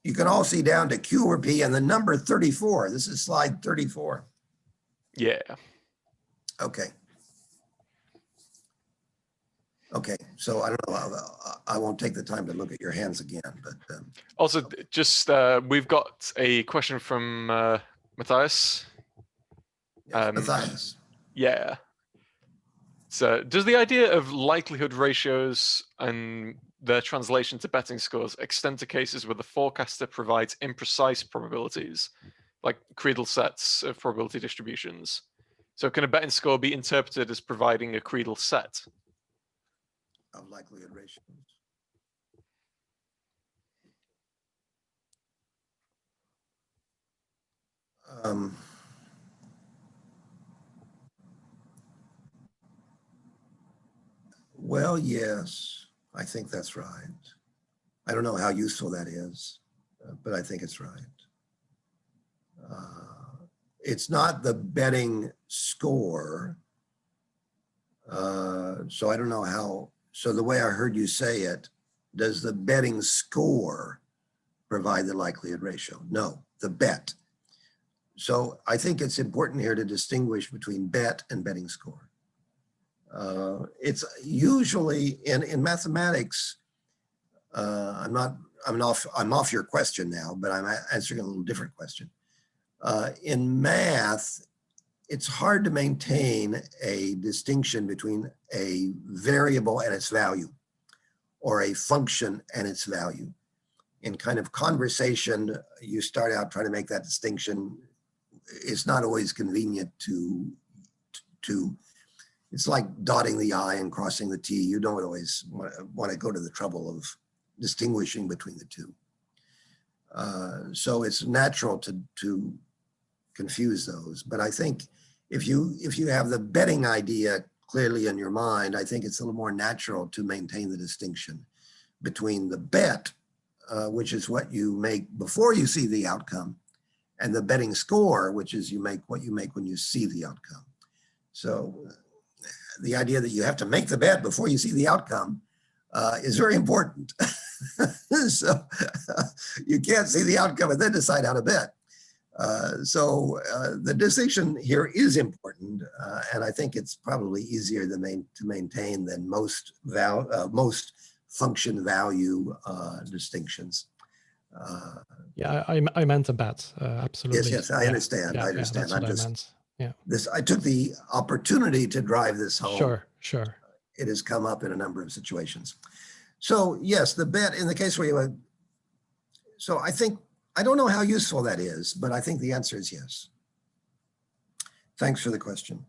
you can all see down to Q over P and the number 34. This is slide 34. Yeah. Okay. Okay, so I don't know, I won't take the time to look at your hands again, but. Also, just we've got a question from Matthias. Yes, Matthias. Yeah. So does the idea of likelihood ratios and their translation to betting scores extend to cases where the forecaster provides imprecise probabilities, like Creedle sets of probability distributions? So can a betting score be interpreted as providing a Creedle set? Of likelihood ratios. Well, yes, I think that's right. I don't know how useful that is, but I think it's right. It's not the betting score. So I don't know how, so the way I heard you say it, does the betting score provide the likelihood ratio? No, the bet. So I think it's important here to distinguish between bet and betting score. It's usually in mathematics, I'm off your question now, but I'm answering a little different question. In math, it's hard to maintain a distinction between a variable and its value or a function and its value. In kind of conversation, you start out trying to make that distinction. It's not always convenient to it's like dotting the I and crossing the T. You don't always want to go to the trouble of distinguishing between the two. So it's natural to confuse those. But I think if you have the betting idea clearly in your mind, I think it's a little more natural to maintain the distinction between the bet, which is what you make before you see the outcome, and the betting score, which is what you make when you see the outcome. So the idea that you have to make the bet before you see the outcome is very important. So you can't see the outcome and then decide how to bet. So the distinction here is important, and I think it's probably easier to maintain than most function value distinctions. Yeah, I meant a bet, absolutely. Yes, I understand. Yeah, I understand. that's what I meant. Yeah. I took the opportunity to drive this home. Sure. It has come up in a number of situations. So yes, the bet in the case where you so I don't know how useful that is, but I think the answer is yes. Thanks for the question.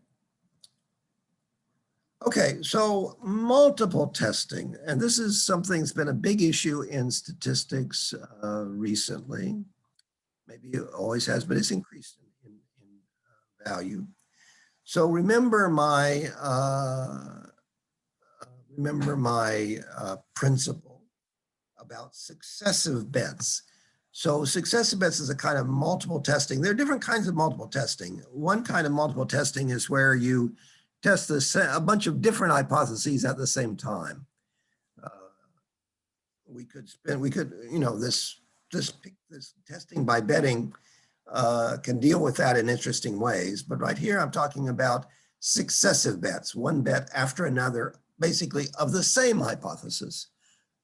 Okay, so multiple testing, and this is something that's been a big issue in statistics recently. Maybe it always has, but it's increased in value. So remember my principle about successive bets. So successive bets is a kind of multiple testing. There are different kinds of multiple testing. One kind of multiple testing is where you test a bunch of different hypotheses at the same time. This testing by betting can deal with that in interesting ways. But right here, I'm talking about successive bets, one bet after another, basically of the same hypothesis,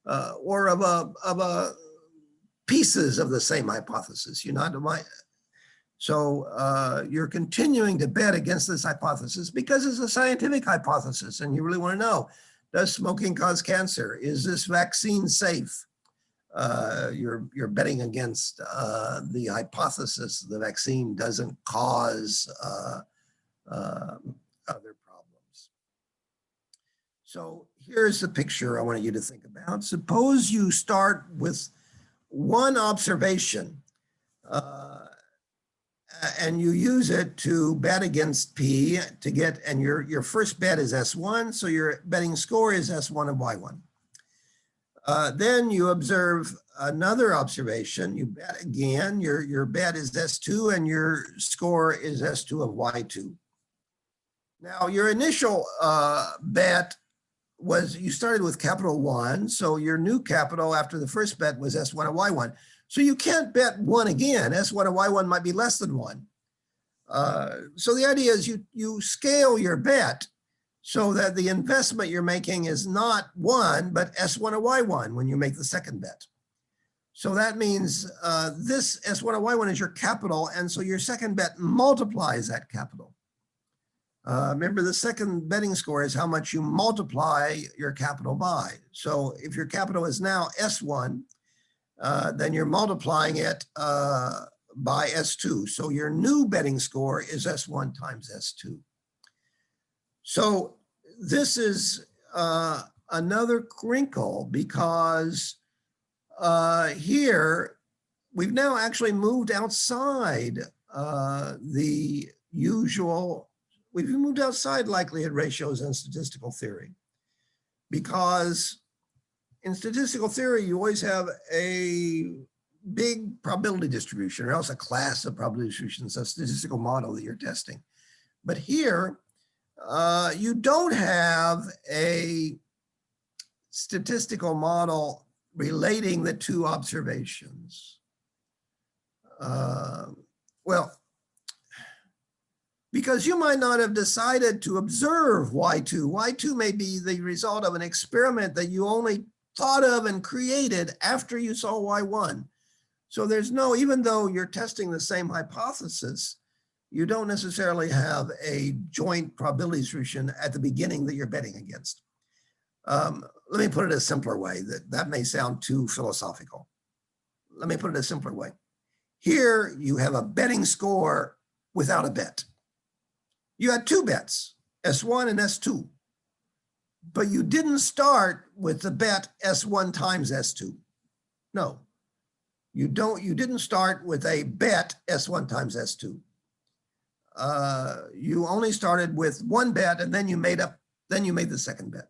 or of pieces of the same hypothesis. So you're continuing to bet against this hypothesis because it's a scientific hypothesis, and you really want to know, does smoking cause cancer? Is this vaccine safe? You're betting against the hypothesis the vaccine doesn't cause other problems. So here's the picture I want you to think about. Suppose you start with one observation and you use it to bet against P to get, and your first bet is S1, so your betting score is S1 and Y1. Then you observe another observation, you bet again, your bet is S2 and your score is S2 of Y2. Now your initial bet was, you started with capital 1, so your new capital after the first bet was S1 and Y1. So you can't bet 1 again. S1 and Y1 might be less than 1. So the idea is you scale your bet so that the investment you're making is not 1, but S1 and Y1 when you make the second bet. So that means this S1 and Y1 is your capital, and so your second bet multiplies that capital. Remember, the second betting score is how much you multiply your capital by. So if your capital is now S1, then you're multiplying it by S2. So your new betting score is S1 times S2. So this is another crinkle because here we've now actually moved outside the usual. We've moved outside likelihood ratios and statistical theory, because in statistical theory, you always have a big probability distribution or else a class of probability distributions, a statistical model that you're testing. But here, you don't have a statistical model relating the two observations. Well, because you might not have decided to observe Y2. Y2 may be the result of an experiment that you only thought of and created after you saw Y1. So there's no, even though you're testing the same hypothesis, you don't necessarily have a joint probability distribution at the beginning that you're betting against. Let me put it a simpler way. That may sound too philosophical. Let me put it a simpler way. Here you have a betting score without a bet. You had two bets, S1 and S2, but you didn't start with the bet S1 times S2. No, you didn't start with a bet S1 times S2. You only started with one bet and then you made the second bet.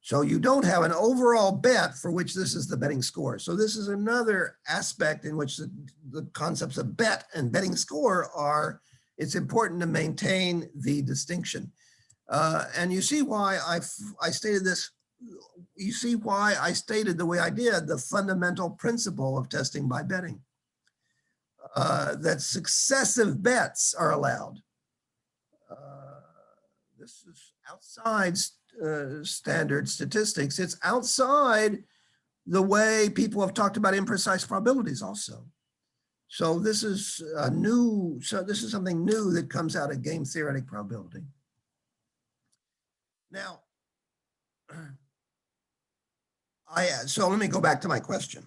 So you don't have an overall bet for which this is the betting score. So this is another aspect in which the concepts of bet and betting score are, it's important to maintain the distinction. And you see why I stated this, you see why I stated the way I did, the fundamental principle of testing by betting, that successive bets are allowed. This is outside standard statistics. It's outside the way people have talked about imprecise probabilities also. So this is this is something new that comes out of game-theoretic probability. Now, so let me go back to my question.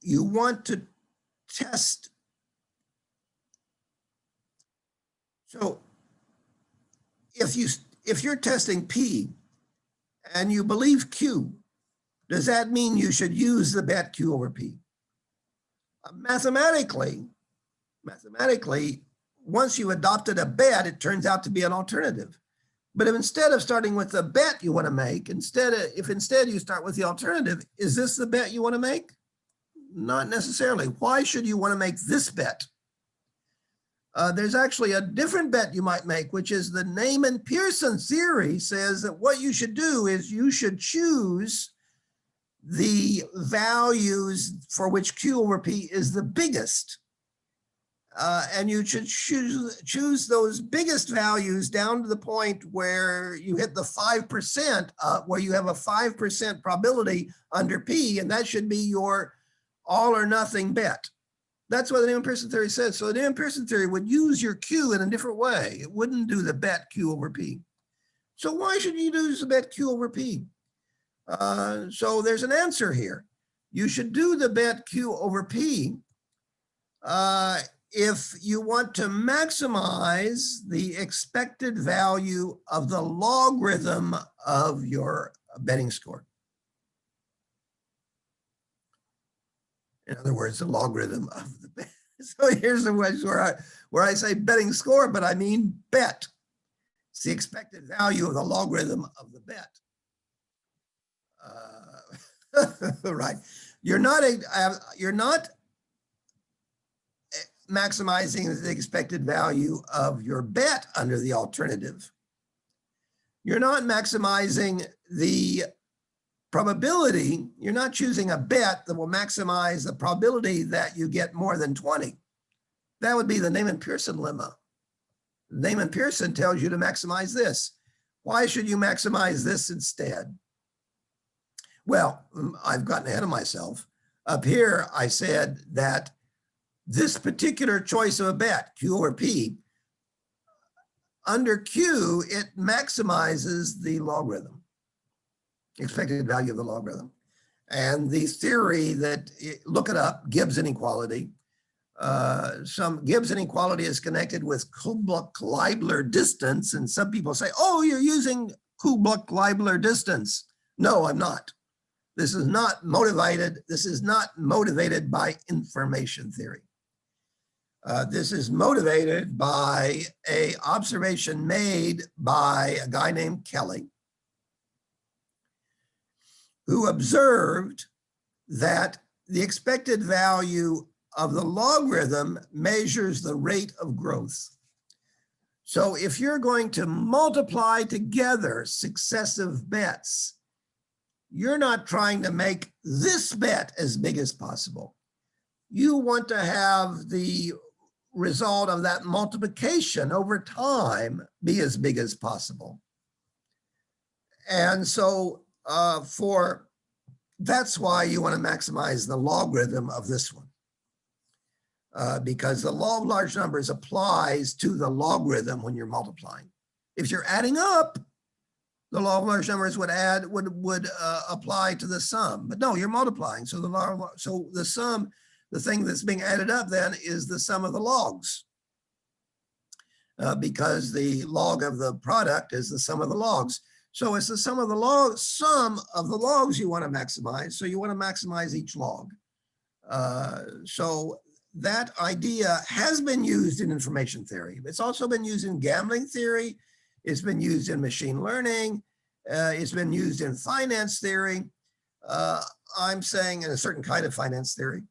You want to test. So if you're testing P and you believe Q, does that mean you should use the bet Q over P? Mathematically, once you adopted a bet, it turns out to be an alternative. But if instead of starting with the bet you want to make, if instead you start with the alternative, is this the bet you want to make? Not necessarily. Why should you want to make this bet? There's actually a different bet you might make, which is the Neyman-Pearson theory says that what you should do is you should choose the values for which Q over P is the biggest. And you should choose those biggest values down to the point where you hit the 5%, where you have a 5% probability under P, and that should be your all or nothing bet. That's what the Neyman-Pearson theory says. So the Neyman-Pearson theory would use your Q in a different way. It wouldn't do the bet Q over P. So why should you use the bet Q over P? So there's an answer here. You should do the bet Q over P if you want to maximize the expected value of the logarithm of your betting score. In other words, the logarithm of the bet. So here's the way where I say betting score, but I mean bet. It's the expected value of the logarithm of the bet. Right. You're not maximizing the expected value of your bet under the alternative. You're not maximizing the probability. You're not choosing a bet that will maximize the probability that you get more than 20. That would be the Neyman-Pearson lemma. Neyman-Pearson tells you to maximize this. Why should you maximize this instead? Well, I've gotten ahead of myself. Up here, I said that this particular choice of a bet, Q or P, under Q, it maximizes the logarithm, expected value of the logarithm. And the theory that, look it up, Gibbs inequality. Some Gibbs inequality is connected with Kubluk-Leibler distance. And some people say, oh, you're using Kubluk-Leibler distance. No, I'm not. This is not motivated. This is not motivated by information theory. This is motivated by an observation made by a guy named Kelly, who observed that the expected value of the logarithm measures the rate of growth. So if you're going to multiply together successive bets, you're not trying to make this bet as big as possible. You want to have the result of that multiplication over time be as big as possible. And so that's why you want to maximize the logarithm of this one. Because the law of large numbers applies to the logarithm when you're multiplying. If you're adding up, the law of large numbers would apply to the sum, but no, you're multiplying. So the sum, the thing that's being added up then is the sum of the logs, because the log of the product is the sum of the logs. So it's the sum of the logs you want to maximize. So you want to maximize each log. So that idea has been used in information theory. It's also been used in gambling theory. It's been used in machine learning. It's been used in finance theory. I'm saying in a certain kind of finance theory.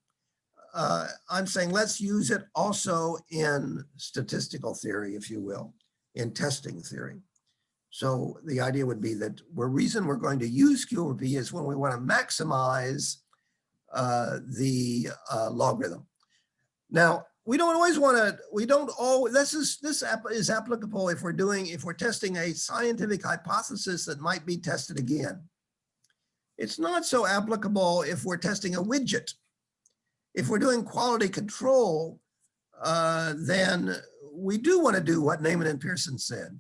I'm saying let's use it also in statistical theory, if you will, in testing theory. So the idea would be that the reason we're going to use Q over P is when we want to maximize the logarithm. Now, we don't always want to, this is applicable if we're testing a scientific hypothesis that might be tested again. It's not so applicable if we're testing a widget. If we're doing quality control, then we do want to do what Neyman and Pearson said.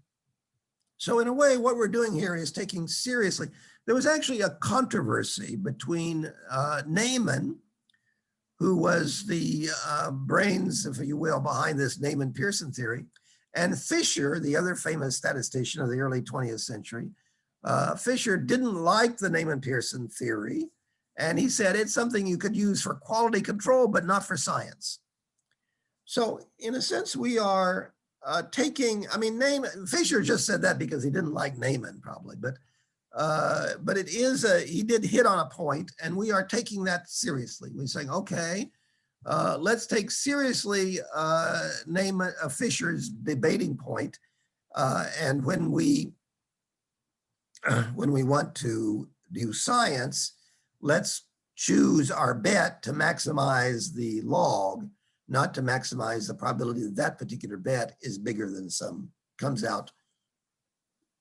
So in a way, what we're doing here is taking seriously. There was actually a controversy between Neyman, who was the brains, if you will, behind this Neyman-Pearson theory, and Fisher, the other famous statistician of the early 20th century. Fisher didn't like the Neyman-Pearson theory, and he said it's something you could use for quality control, but not for science. So in a sense, we are Fisher just said that because he didn't like Neyman probably, but it is he did hit on a point, and we are taking that seriously. We're saying, okay, let's take seriously Neyman, Fisher's debating point, and when we want to do science, let's choose our bet to maximize the log, not to maximize the probability that that particular bet is bigger than some, comes out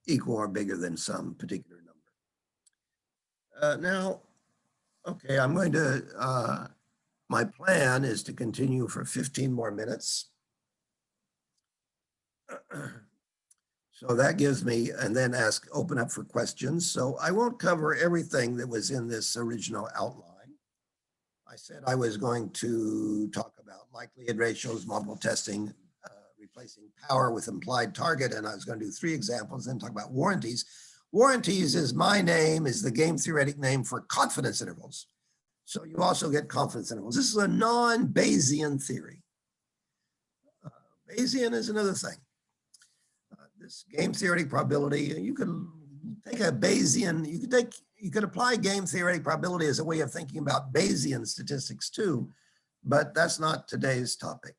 equal or bigger than some particular number. Now, okay, I'm going to, my plan is to continue for 15 more minutes. So that gives me, and then open up for questions. So I won't cover everything that was in this original outline. I said I was going to talk about likelihood ratios, multiple testing, replacing power with implied target, and I was going to do 3 examples, then talk about warranties. Warranties is my name, is the game theoretic name for confidence intervals. So you also get confidence intervals. This is a non-Bayesian theory. Bayesian is another thing. This game theoretic probability, you could take a Bayesian, you could apply game theoretic probability as a way of thinking about Bayesian statistics too, but that's not today's topic.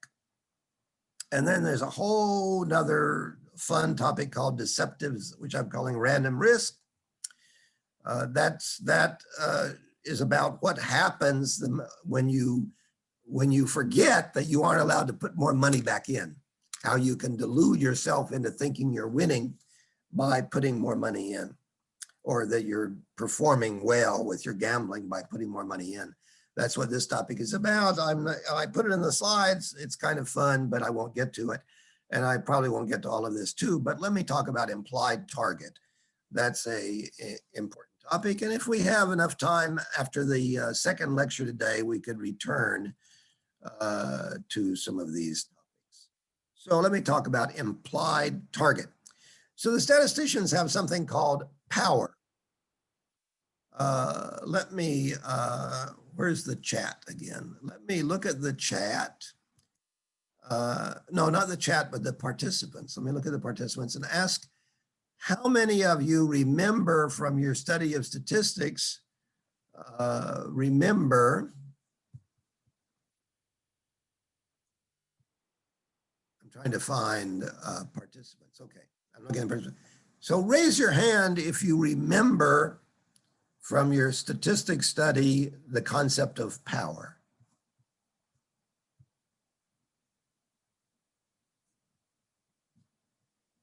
And then there's a whole nother fun topic called deceptives, which I'm calling random risk. That is about what happens when you forget that you aren't allowed to put more money back in, how you can delude yourself into thinking you're winning by putting more money in, or that you're performing well with your gambling by putting more money in. That's what this topic is about. I put it in the slides. It's kind of fun, but I won't get to it. And I probably won't get to all of this too, but let me talk about implied target. That's a important topic. And if we have enough time after the second lecture today, we could return to some of these topics. So let me talk about implied target. So the statisticians have something called power. Where's the chat again? Let me look at the chat. No, not the chat, but the participants. Let me look at the participants and ask, how many of you remember from your study of statistics, I'm trying to find participants. Okay, I'm looking at participants. So raise your hand if you remember from your statistics study the concept of power.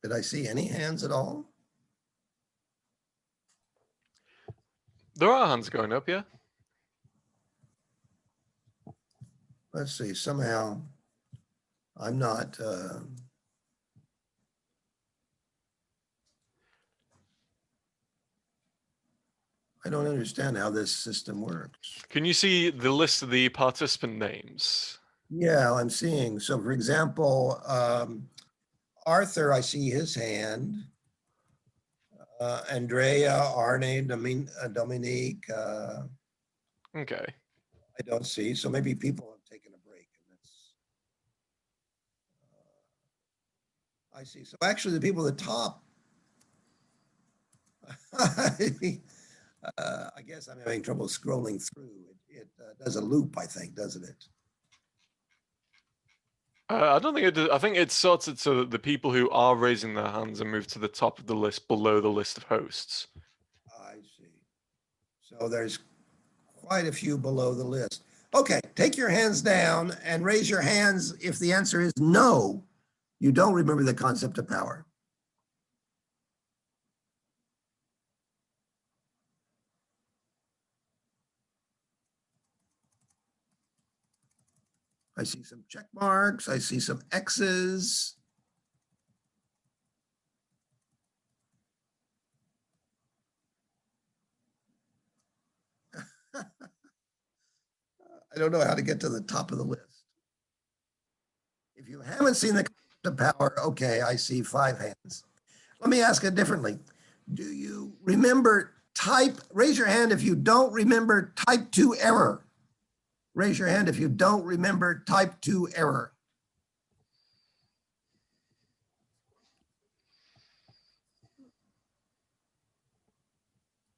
Did I see any hands at all? There are hands going up, yeah. Let's see, somehow I'm not, I don't understand how this system works. Can you see the list of the participant names? Yeah, I'm seeing. So for example, Arthur, I see his hand. Andrea, Arne, Dominique, Okay. I don't see. So maybe people have taken a break. And that's, I see. So actually the people at the top, I guess I'm having trouble scrolling through. It does a loop, I think, doesn't it? I don't think it does. I think it sorts it so that the people who are raising their hands are moved to the top of the list below the list of hosts. I see. So there's quite a few below the list. Okay, take your hands down and raise your hands if the answer is no, you don't remember the concept of power. I see some check marks. I see some X's. I don't know how to get to the top of the list. If you haven't seen the concept of power, okay, I see 5 hands. Let me ask it differently. Do you remember raise your hand if you don't remember type 2 error. Raise your hand if you don't remember type 2 error.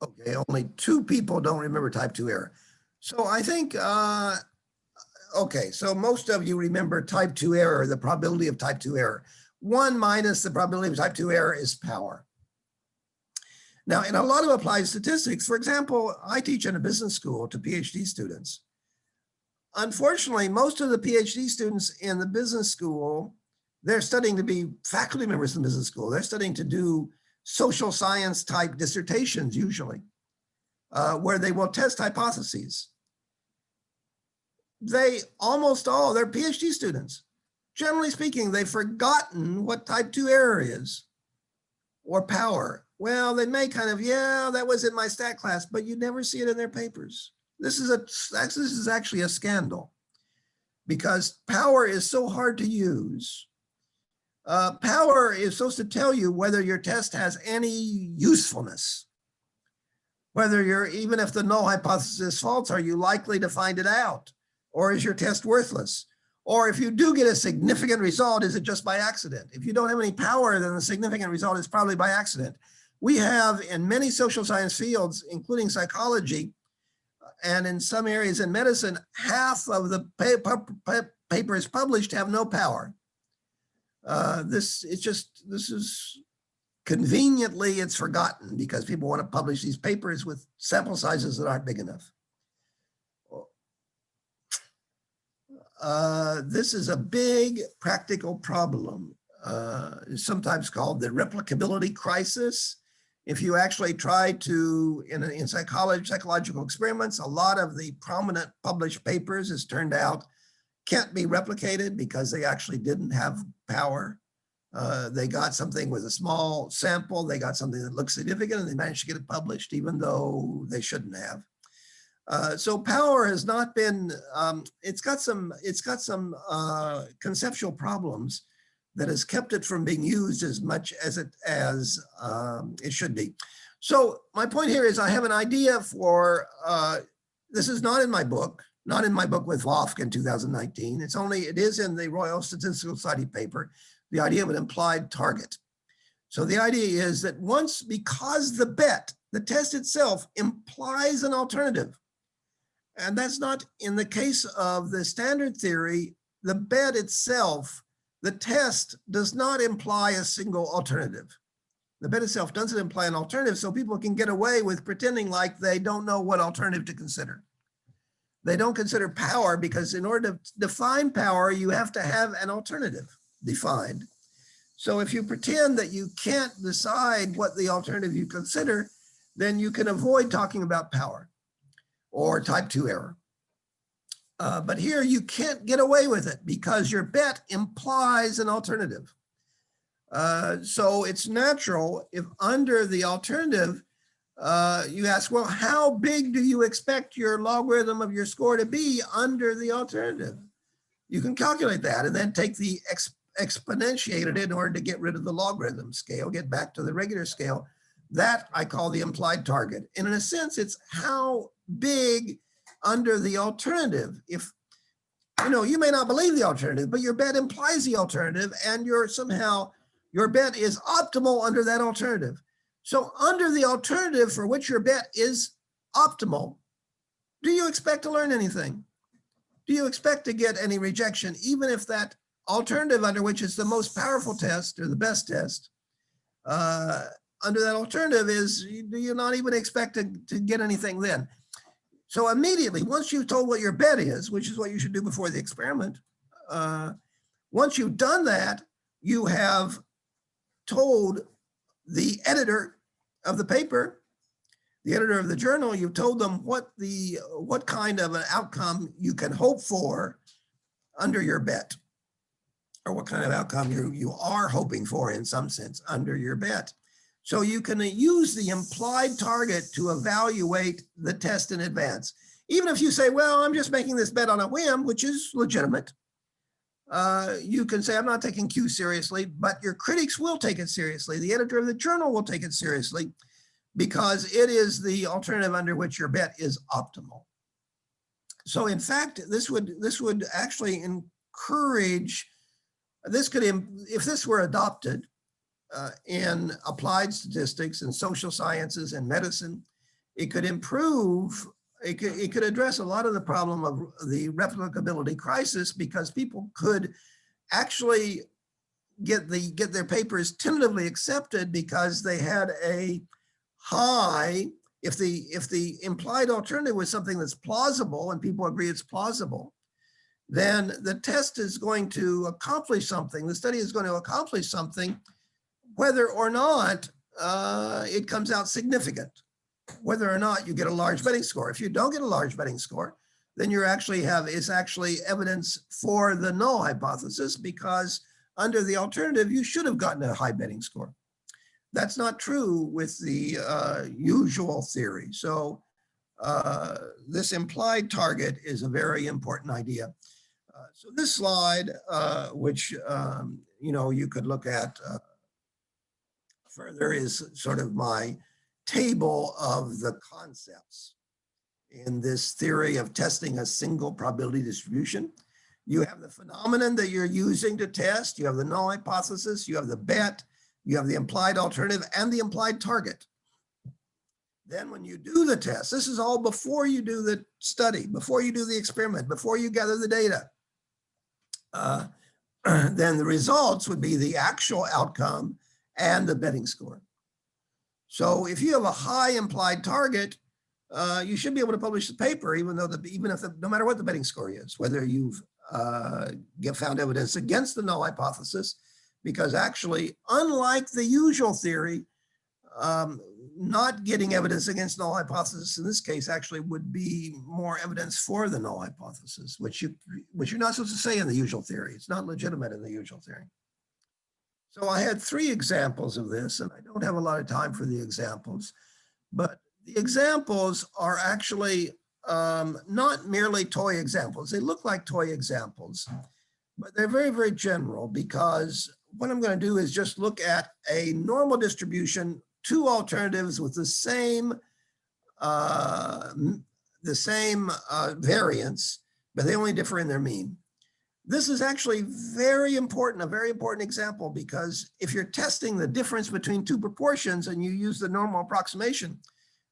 Okay, only 2 people don't remember type 2 error. So I think, okay, so most of you remember type 2 error, the probability of type 2 error. 1 minus the probability of type 2 error is power. Now, in a lot of applied statistics, for example, I teach in a business school to PhD students. Unfortunately, most of the PhD students in the business school, they're studying to be faculty members in business school. They're studying to do social science type dissertations usually, where they will test hypotheses. They're PhD students. Generally speaking, they've forgotten what type 2 error is or power. Well, they may kind of, yeah, that was in my stat class, but you never see it in their papers. This is actually a scandal because power is so hard to use. Power is supposed to tell you whether your test has any usefulness. Whether you're, even if the null hypothesis is false, are you likely to find it out? Or is your test worthless? Or if you do get a significant result, is it just by accident? If you don't have any power, then the significant result is probably by accident. We have in many social science fields, including psychology, and in some areas in medicine, half of the papers published have no power. This is conveniently, it's forgotten because people want to publish these papers with sample sizes that aren't big enough. This is a big practical problem. It's sometimes called the replicability crisis. If you actually try to, in psychological experiments, a lot of the prominent published papers, as turned out, can't be replicated because they actually didn't have power. They got something with a small sample, they got something that looks significant, and they managed to get it published, even though they shouldn't have. So power has not been, it's got some conceptual problems that has kept it from being used as much as it should be. So my point here is I have an idea for, this is not in my book with Wolf in 2019. It is in the Royal Statistical Society paper, the idea of an implied target. So the idea is that because the test itself implies an alternative, and that's not in the case of the standard theory, the bet itself, the test does not imply a single alternative. The bet itself doesn't imply an alternative, so people can get away with pretending like they don't know what alternative to consider. They don't consider power because in order to define power, you have to have an alternative defined. So if you pretend that you can't decide what the alternative you consider, then you can avoid talking about power or type 2 error. But here you can't get away with it because your bet implies an alternative. So it's natural if under the alternative, you ask, well, how big do you expect your logarithm of your score to be under the alternative? You can calculate that and then take the exponentiated in order to get rid of the logarithm scale, get back to the regular scale. That I call the implied target. And in a sense, it's how big under the alternative. If, you may not believe the alternative, but your bet implies the alternative and your bet is optimal under that alternative. So under the alternative for which your bet is optimal, do you expect to learn anything? Do you expect to get any rejection, even if that alternative under which is the most powerful test or the best test, under that alternative do you not even expect to get anything then? So immediately, once you've told what your bet is, which is what you should do before the experiment, once you've done that, you have told the editor of the paper, the editor of the journal, you've told them what kind of an outcome you can hope for under your bet, or what kind of outcome you are hoping for in some sense under your bet. So you can use the implied target to evaluate the test in advance. Even if you say, well, I'm just making this bet on a whim, which is legitimate. You can say, I'm not taking Q seriously, but your critics will take it seriously. The editor of the journal will take it seriously because it is the alternative under which your bet is optimal. So in fact, this would actually encourage, if this were adopted in applied statistics and social sciences and medicine, it could improve, it could address a lot of the problem of the replicability crisis because people could actually get their papers tentatively accepted because they had a high, if the implied alternative was something that's plausible and people agree it's plausible, then the test is going to accomplish something. The study is going to accomplish something, whether or not it comes out significant, whether or not you get a large betting score. If you don't get a large betting score, then it's actually evidence for the null hypothesis because under the alternative, you should have gotten a high betting score. That's not true with the usual theory. So this implied target is a very important idea. So this slide, which you could look at further, is sort of my table of the concepts in this theory of testing a single probability distribution. You have the phenomenon that you're using to test, you have the null hypothesis, you have the bet, you have the implied alternative, and the implied target. Then when you do the test, this is all before you do the study, before you do the experiment, before you gather the data. Then the results would be the actual outcome and the betting score. So if you have a high implied target, you should be able to publish the paper, even though no matter what the betting score is, whether you've found evidence against the null hypothesis, because actually, unlike the usual theory, not getting evidence against null hypothesis in this case actually would be more evidence for the null hypothesis, which you're not supposed to say in the usual theory. It's not legitimate in the usual theory. So I had 3 examples of this, and I don't have a lot of time for the examples, but the examples are actually not merely toy examples. They look like toy examples, but they're very, very general, because what I'm going to do is just look at a normal distribution, 2 alternatives with the same variance, but they only differ in their mean. This is actually very important, a very important example, because if you're testing the difference between 2 proportions and you use the normal approximation,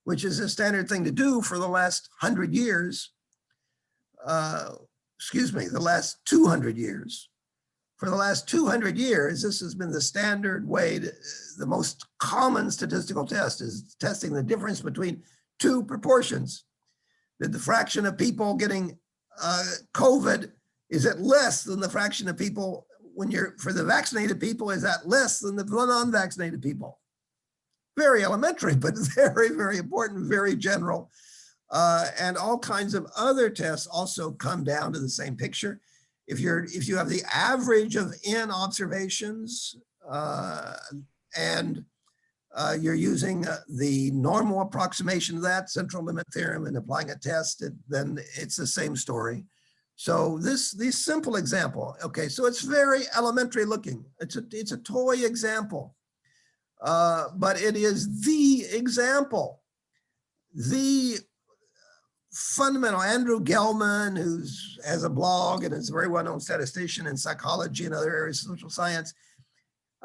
which is a standard thing to do for the last 100 years, the last 200 years. For the last 200 years, this has been the standard way, the most common statistical test is testing the difference between 2 proportions. That the fraction of people getting COVID, is it less than the fraction of people for the vaccinated people, is that less than the non-vaccinated people? Very elementary, but very, very important, very general. And all kinds of other tests also come down to the same picture. If you have the average of n observations and you're using the normal approximation of that, central limit theorem, and applying a test, then it's the same story. So this simple example, okay, so it's very elementary looking. It's a toy example, but it is the example, the fundamental. Andrew Gelman, who has a blog and is a very well-known statistician in psychology and other areas of social science,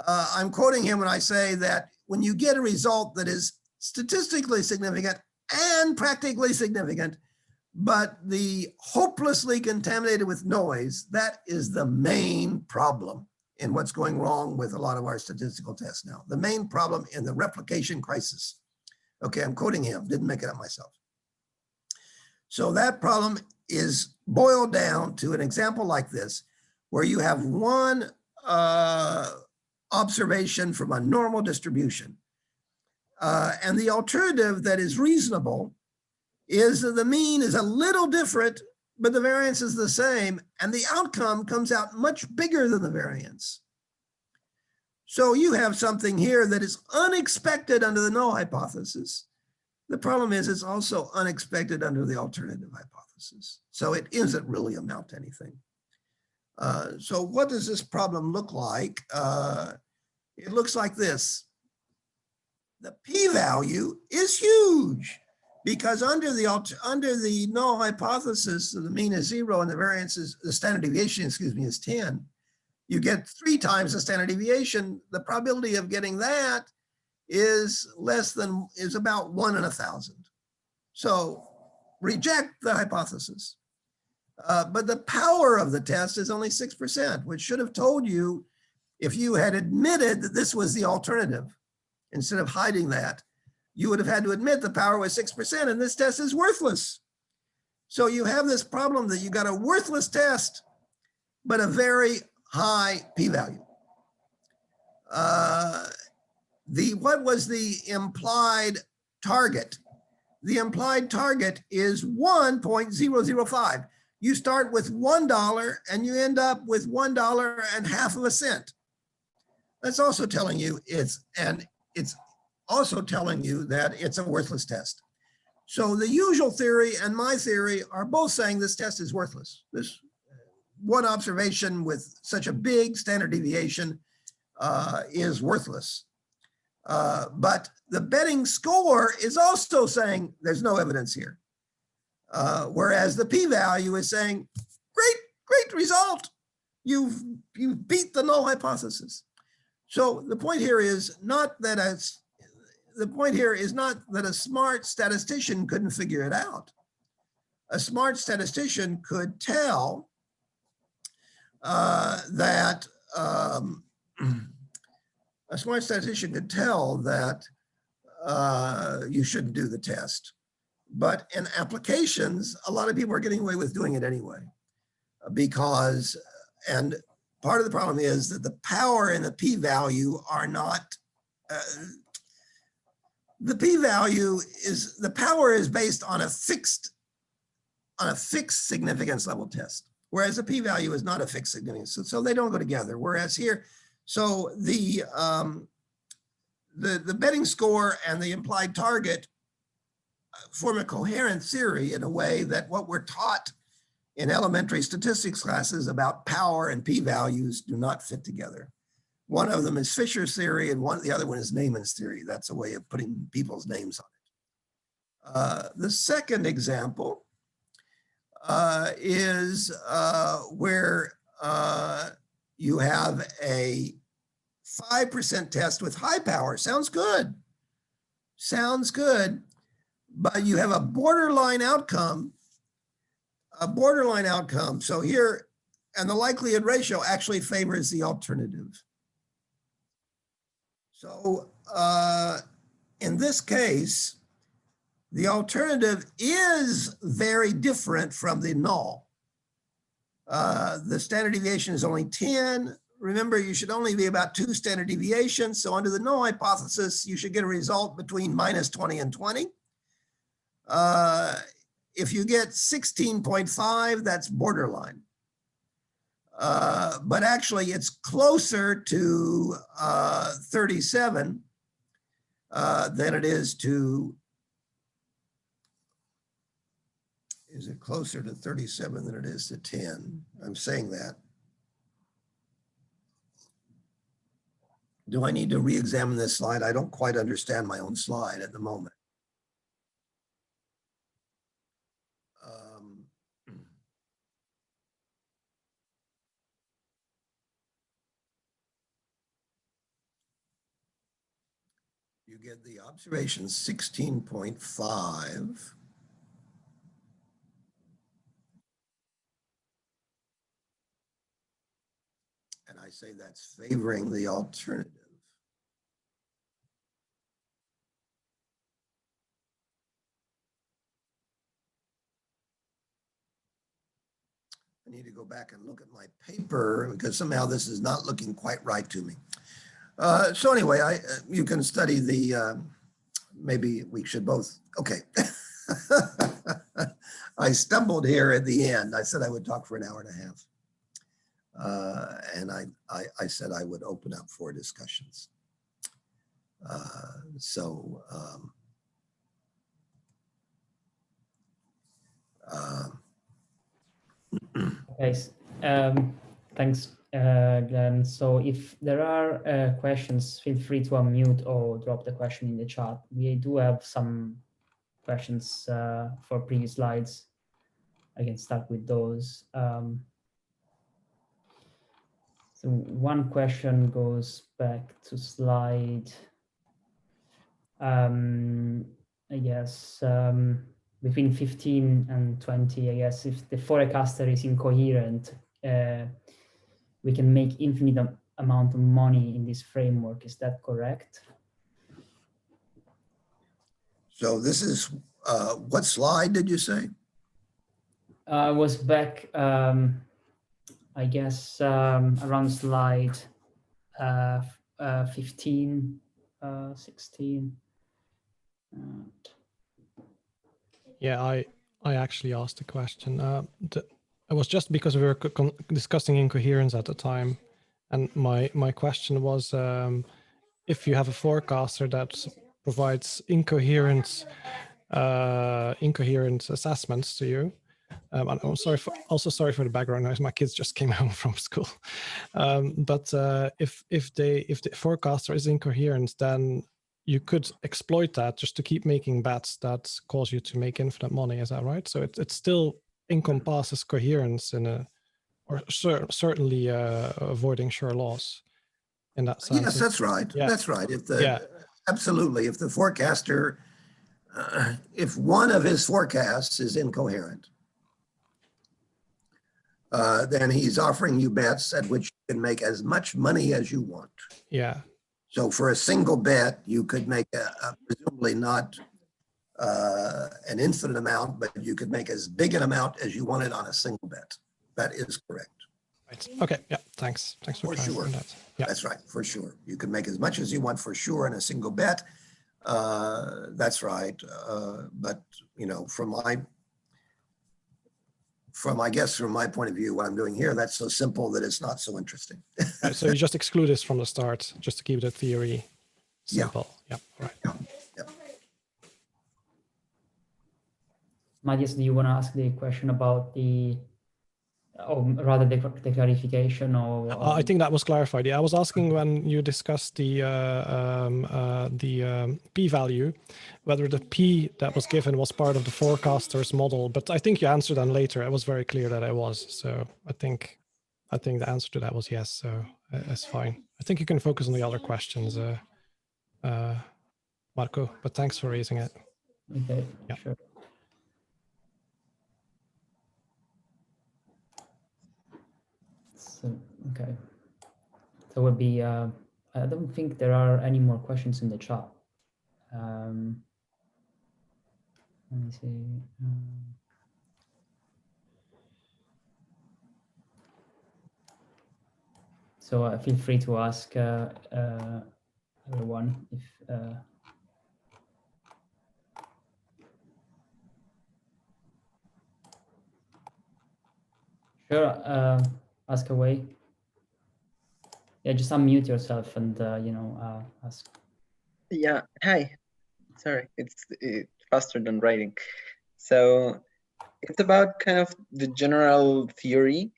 I'm quoting him when I say that when you get a result that is statistically significant and practically significant, but the hopelessly contaminated with noise, that is the main problem in what's going wrong with a lot of our statistical tests now. The main problem in the replication crisis. Okay, I'm quoting him, didn't make it up myself. So that problem is boiled down to an example like this, where you have one observation from a normal distribution. And the alternative that is reasonable is that the mean is a little different, but the variance is the same, and the outcome comes out much bigger than the variance. So you have something here that is unexpected under the null hypothesis. The problem is it's also unexpected under the alternative hypothesis. So it isn't really amount to anything. So what does this problem look like? It looks like this. The p-value is huge, because under the null hypothesis, the mean is 0 and the variance is, the standard deviation, is 10. You get 3 times the standard deviation. The probability of getting that is about 1 in 1,000. So reject the hypothesis. But the power of the test is only 6%, which should have told you, if you had admitted that this was the alternative, instead of hiding that, you would have had to admit the power was 6% and this test is worthless. So you have this problem that you got a worthless test, but a very high p-value. What was the implied target? The implied target is 1.005. You start with $1 and you end up with $1.50 cents. That's also telling you it's also telling you that it's a worthless test. So the usual theory and my theory are both saying this test is worthless. This one observation with such a big standard deviation is worthless. But the betting score is also saying there's no evidence here. Whereas the p-value is saying, great result. You've beat the null hypothesis. So the point here is not that a smart statistician couldn't figure it out. A smart statistician could tell that you shouldn't do the test. But in applications, a lot of people are getting away with doing it anyway, because, and part of the problem is that the power and the p-value are not, the power is based on a fixed significance level test, whereas the p-value is not a fixed significance. So they don't go together. Whereas here, so the betting score and the implied target form a coherent theory in a way that what we're taught in elementary statistics classes about power and p-values do not fit together. One of them is Fisher's theory, and the other one is Neyman's theory. That's a way of putting people's names on it. The second example is where you have a 5% test with high power. Sounds good. But you have a borderline outcome. So here, and the likelihood ratio actually favors the alternative. So in this case, the alternative is very different from the null. The standard deviation is only 10. Remember, you should only be about 2 standard deviations. So under the null hypothesis, you should get a result between -20 and 20. If you get 16.5, that's borderline. But actually it's closer to 37 than it is to, is it closer to 37 than it is to 10? I'm saying that. Do I need to re-examine this slide? I don't quite understand my own slide at the moment. You get the observation 16.5. And I say that's favoring the alternative. I need to go back and look at my paper because somehow this is not looking quite right to me. So anyway, you can study the, maybe we should both, okay. I stumbled here at the end. I said I would talk for an hour and a half. And I said I would open up for discussions. Okay, thanks, Glenn. So if there are questions, feel free to unmute or drop the question in the chat. We do have some questions for previous slides. I can start with those. So one question goes back to slide, I guess, between 15 and 20, I guess, if the forecaster is incoherent, we can make infinite amount of money in this framework. Is that correct? So this is, what slide did you say? I was back, I guess, around slide 15, 16. Yeah, I actually asked a question. It was just because we were discussing incoherence at the time, and my question was, if you have a forecaster that provides incoherence incoherent assessments to you. And I'm sorry sorry for the background noise. My kids just came home from school. But if the forecaster is incoherent, then you could exploit that just to keep making bets that cause you to make infinite money. Is that right? So it still encompasses coherence in a, or certainly avoiding sure loss in that sense. Yes, that's right. Yeah. That's right. If the Yeah. absolutely, if the forecaster, if one of his forecasts is incoherent, then he's offering you bets at which you can make as much money as you want. Yeah. So for a single bet, you could make presumably not an infinite amount, but you could make as big an amount as you wanted on a single bet. That is correct. Right. Okay. Yeah. Thanks. Thanks for clarifying that. Yeah. That's right, for sure. You can make as much as you want for sure in a single bet. That's right. But you know, from I guess from my point of view, what I'm doing here, that's so simple that it's not so interesting. Right, so you just exclude this from the start, just to keep the theory simple. Yeah. Right. Yeah. Matthias, do you want to ask the question about the, or rather the clarification, or? I think that was clarified. Yeah, I was asking when you discussed the p-value, whether the p that was given was part of the forecaster's model. But I think you answered that later. It was very clear that it was. So I think the answer to that was yes. So that's fine. I think you can focus on the other questions, Marco. But thanks for raising it. Okay. Yeah. Sure. So, okay. So would be, I don't think there are any more questions in the chat. Let me see. So feel free to ask everyone if. Sure, ask away. Yeah, just unmute yourself and ask. Yeah, hi. Sorry, it's faster than writing. So it's about kind of the general theory.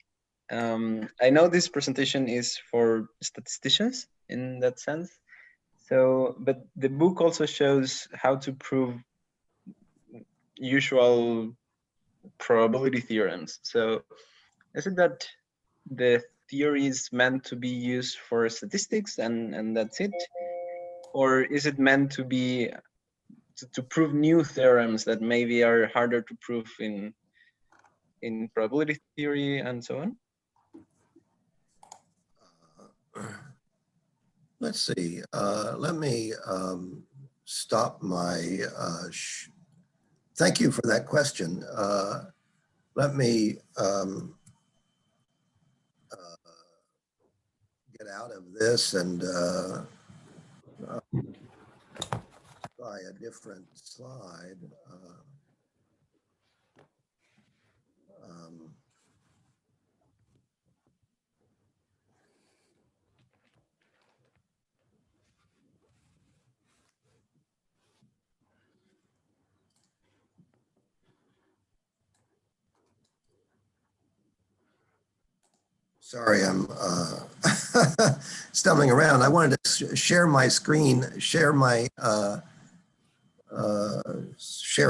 I know this presentation is for statisticians in that sense. So, but the book also shows how to prove usual probability theorems. So is it that the theory is meant to be used for statistics and that's it? Or is it meant to be to prove new theorems that maybe are harder to prove in probability theory and so on? Let's see. Let me stop my. Thank you for that question. Let me get out of this and try a different slide. Sorry, I'm stumbling around. I wanted to share my screen, share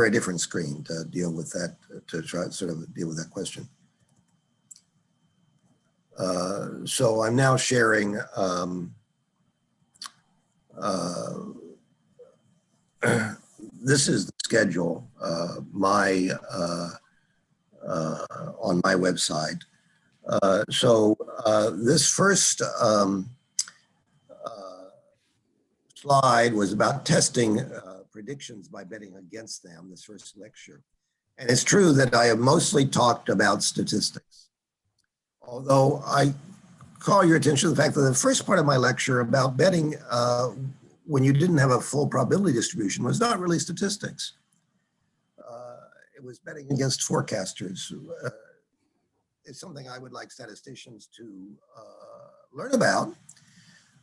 a different screen to deal with that, to try to sort of deal with that question. So I'm now sharing this is the schedule on my website. So this first slide was about testing predictions by betting against them, this first lecture. And it's true that I have mostly talked about statistics, although I call your attention to the fact that the first part of my lecture about betting when you didn't have a full probability distribution was not really statistics. It was betting against forecasters. It's something I would like statisticians to learn about.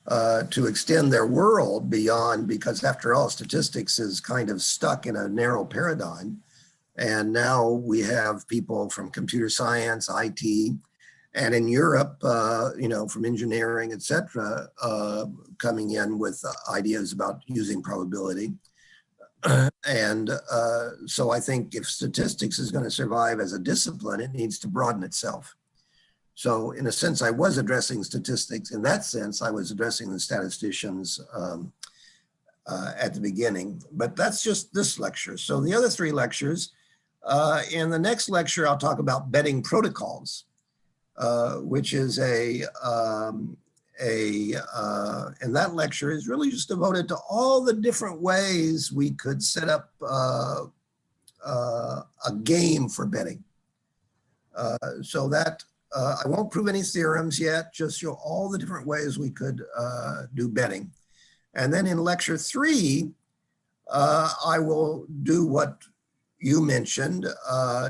to extend their world beyond, because after all, statistics is kind of stuck in a narrow paradigm. And now we have people from computer science, IT, and in Europe, from engineering, et cetera, coming in with ideas about using probability. And so I think if statistics is going to survive as a discipline, it needs to broaden itself. So in a sense, I was addressing statistics. In that sense, I was addressing the statisticians at the beginning, but that's just this lecture. So the other 3 lectures, in the next lecture, I'll talk about betting protocols, which is and that lecture is really just devoted to all the different ways we could set up a game for betting. So that I won't prove any theorems yet, just show all the different ways we could do betting. And then in lecture 3, I will do what you mentioned,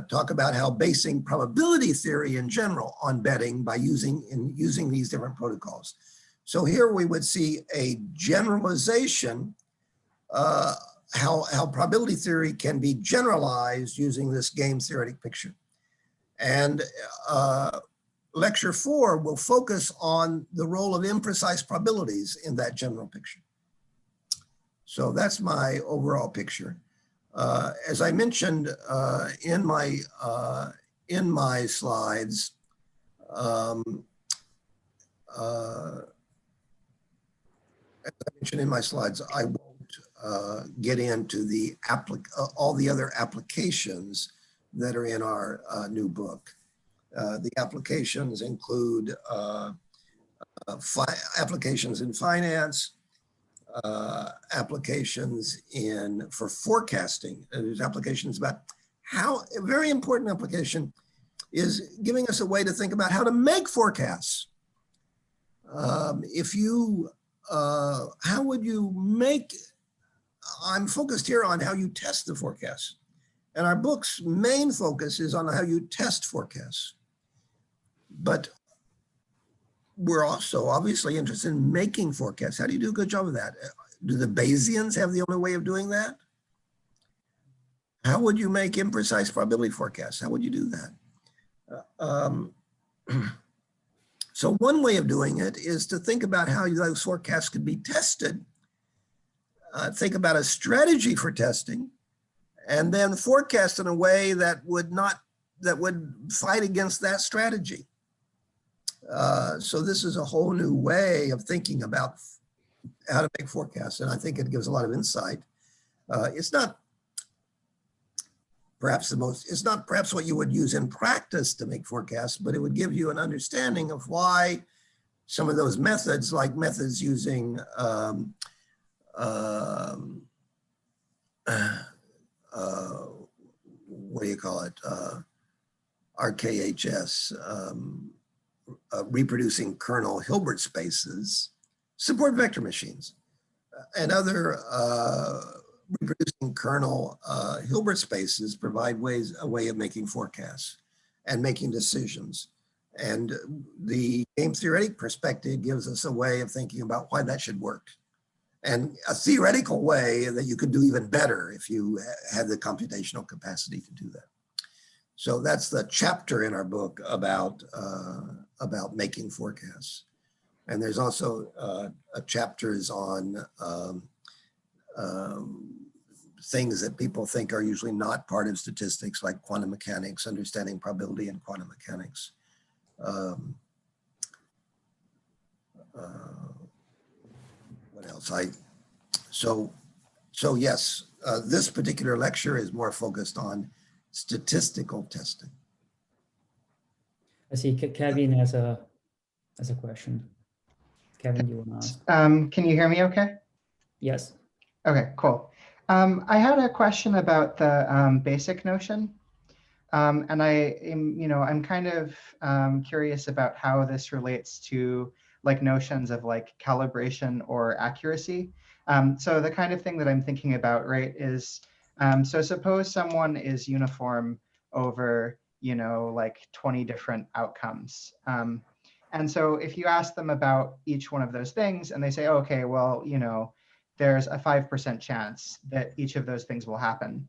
talk about how basing probability theory in general on betting by using these different protocols. So here we would see a generalization, how probability theory can be generalized using this game theoretic picture. And lecture 4 will focus on the role of imprecise probabilities in that general picture. So that's my overall picture. As I mentioned in my slides, as I mentioned in my slides, I won't get into the all the other applications that are in our new book. The applications include applications in finance, applications for forecasting. There's applications about how, a very important application is giving us a way to think about how to make forecasts. How would you make, I'm focused here on how you test the forecast. And our book's main focus is on how you test forecasts. But we're also obviously interested in making forecasts. How do you do a good job of that? Do the Bayesians have the only way of doing that? How would you make imprecise probability forecasts? How would you do that? So one way of doing it is to think about how those forecasts could be tested. Think about a strategy for testing, and then forecast in a way that would fight against that strategy. So this is a whole new way of thinking about how to make forecasts, and I think it gives a lot of insight. It's not perhaps what you would use in practice to make forecasts, but it would give you an understanding of why some of those methods, like methods using what do you call it? RKHS, reproducing kernel Hilbert spaces, support vector machines, and other reproducing kernel Hilbert spaces provide a way of making forecasts and making decisions. And the game theoretic perspective gives us a way of thinking about why that should work, and a theoretical way that you could do even better if you had the computational capacity to do that. So that's the chapter in our book about making forecasts. And there's also chapters on things that people think are usually not part of statistics, like quantum mechanics, understanding probability in quantum mechanics. What else? So yes, this particular lecture is more focused on statistical testing. I see Kevin has a question. Kevin, do you want to ask? Can you hear me okay? Yes. Okay, cool. I had a question about the basic notion. And I'm kind of curious about how this relates to like notions of like calibration or accuracy. So the kind of thing that I'm thinking about, right, is so suppose someone is uniform over, like 20 different outcomes. And so if you ask them about each one of those things and they say, okay, well, you know, there's a 5% chance that each of those things will happen.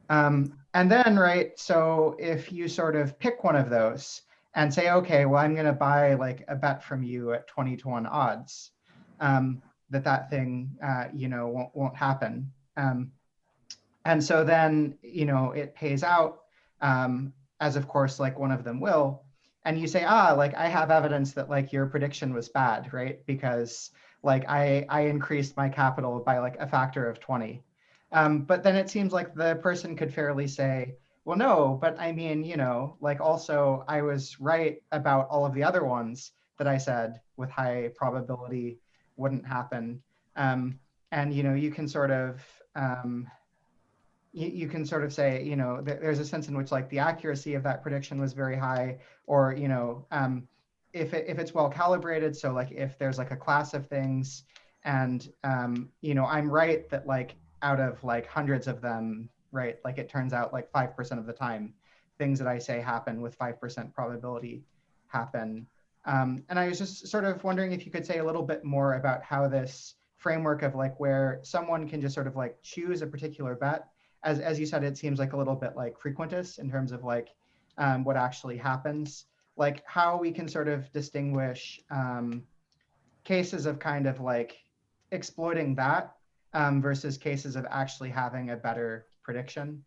And then, right, so if you sort of pick one of those and say, okay, well, I'm going to buy like a bet from you at 20-1 odds that thing, you know, won't happen. And so then, you know, it pays out as of course, like one of them will. And you say, like I have evidence that like your prediction was bad, right? Because like I increased my capital by like a factor of 20. But then it seems like the person could fairly say, well, no, but I mean, you know, like also I was right about all of the other ones that I said with high probability wouldn't happen. And, you know, you can sort of, you can sort of say, you know, there's a sense in which like the accuracy of that prediction was very high, or, you know, if it's well calibrated. So like if there's like a class of things and, you know, I'm right that like out of like hundreds of them, right, like it turns out like 5% of the time, things that I say happen with 5% probability happen. And I was just sort of wondering if you could say a little bit more about how this framework of like where someone can just sort of like choose a particular bet. As you said, it seems like a little bit like frequentist in terms of like what actually happens, like how we can sort of distinguish cases of kind of like exploiting that versus cases of actually having a better prediction.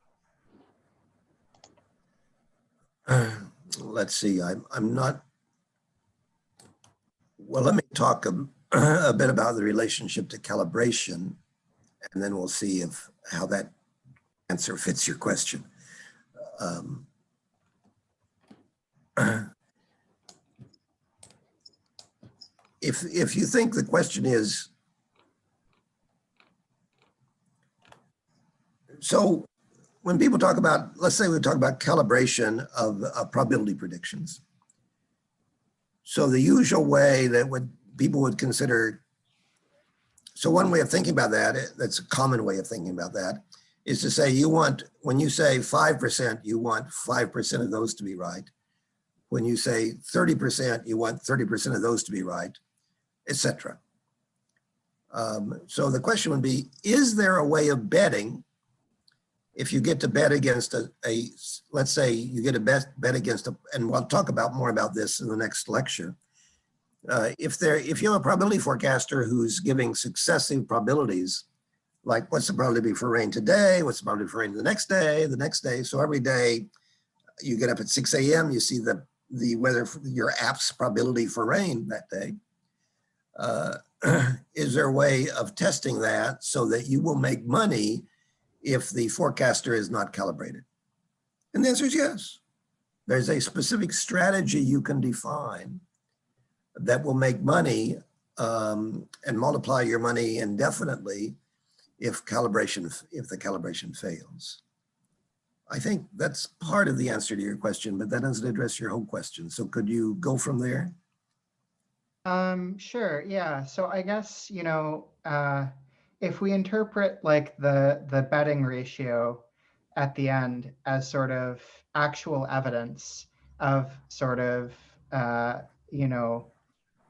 Let's see, I'm not, well, let me talk a bit about the relationship to calibration, and then we'll see how that answer fits your question. If you think the question is, so when people talk about, let's say we talk about calibration of probability predictions. So the usual way that people would consider, so one way of thinking about that, that's a common way of thinking about that, is to say when you say 5%, you want 5% of those to be right. When you say 30%, you want 30% of those to be right, etc. So the question would be, is there a way of betting, if you get to bet against let's say you get a bet against and we'll talk more about this in the next lecture. If you have a probability forecaster who's giving successive probabilities, like what's the probability for rain today, what's the probability for rain the next day, so every day you get up at 6 a.m., you see the weather, your app's probability for rain that day. Is there a way of testing that so that you will make money if the forecaster is not calibrated? And the answer is yes. There's a specific strategy you can define that will make money and multiply your money indefinitely if the calibration fails. I think that's part of the answer to your question, but that doesn't address your whole question. So could you go from there? Sure, yeah. So I guess, you know, if we interpret like the betting ratio at the end as sort of actual evidence of sort of, you know,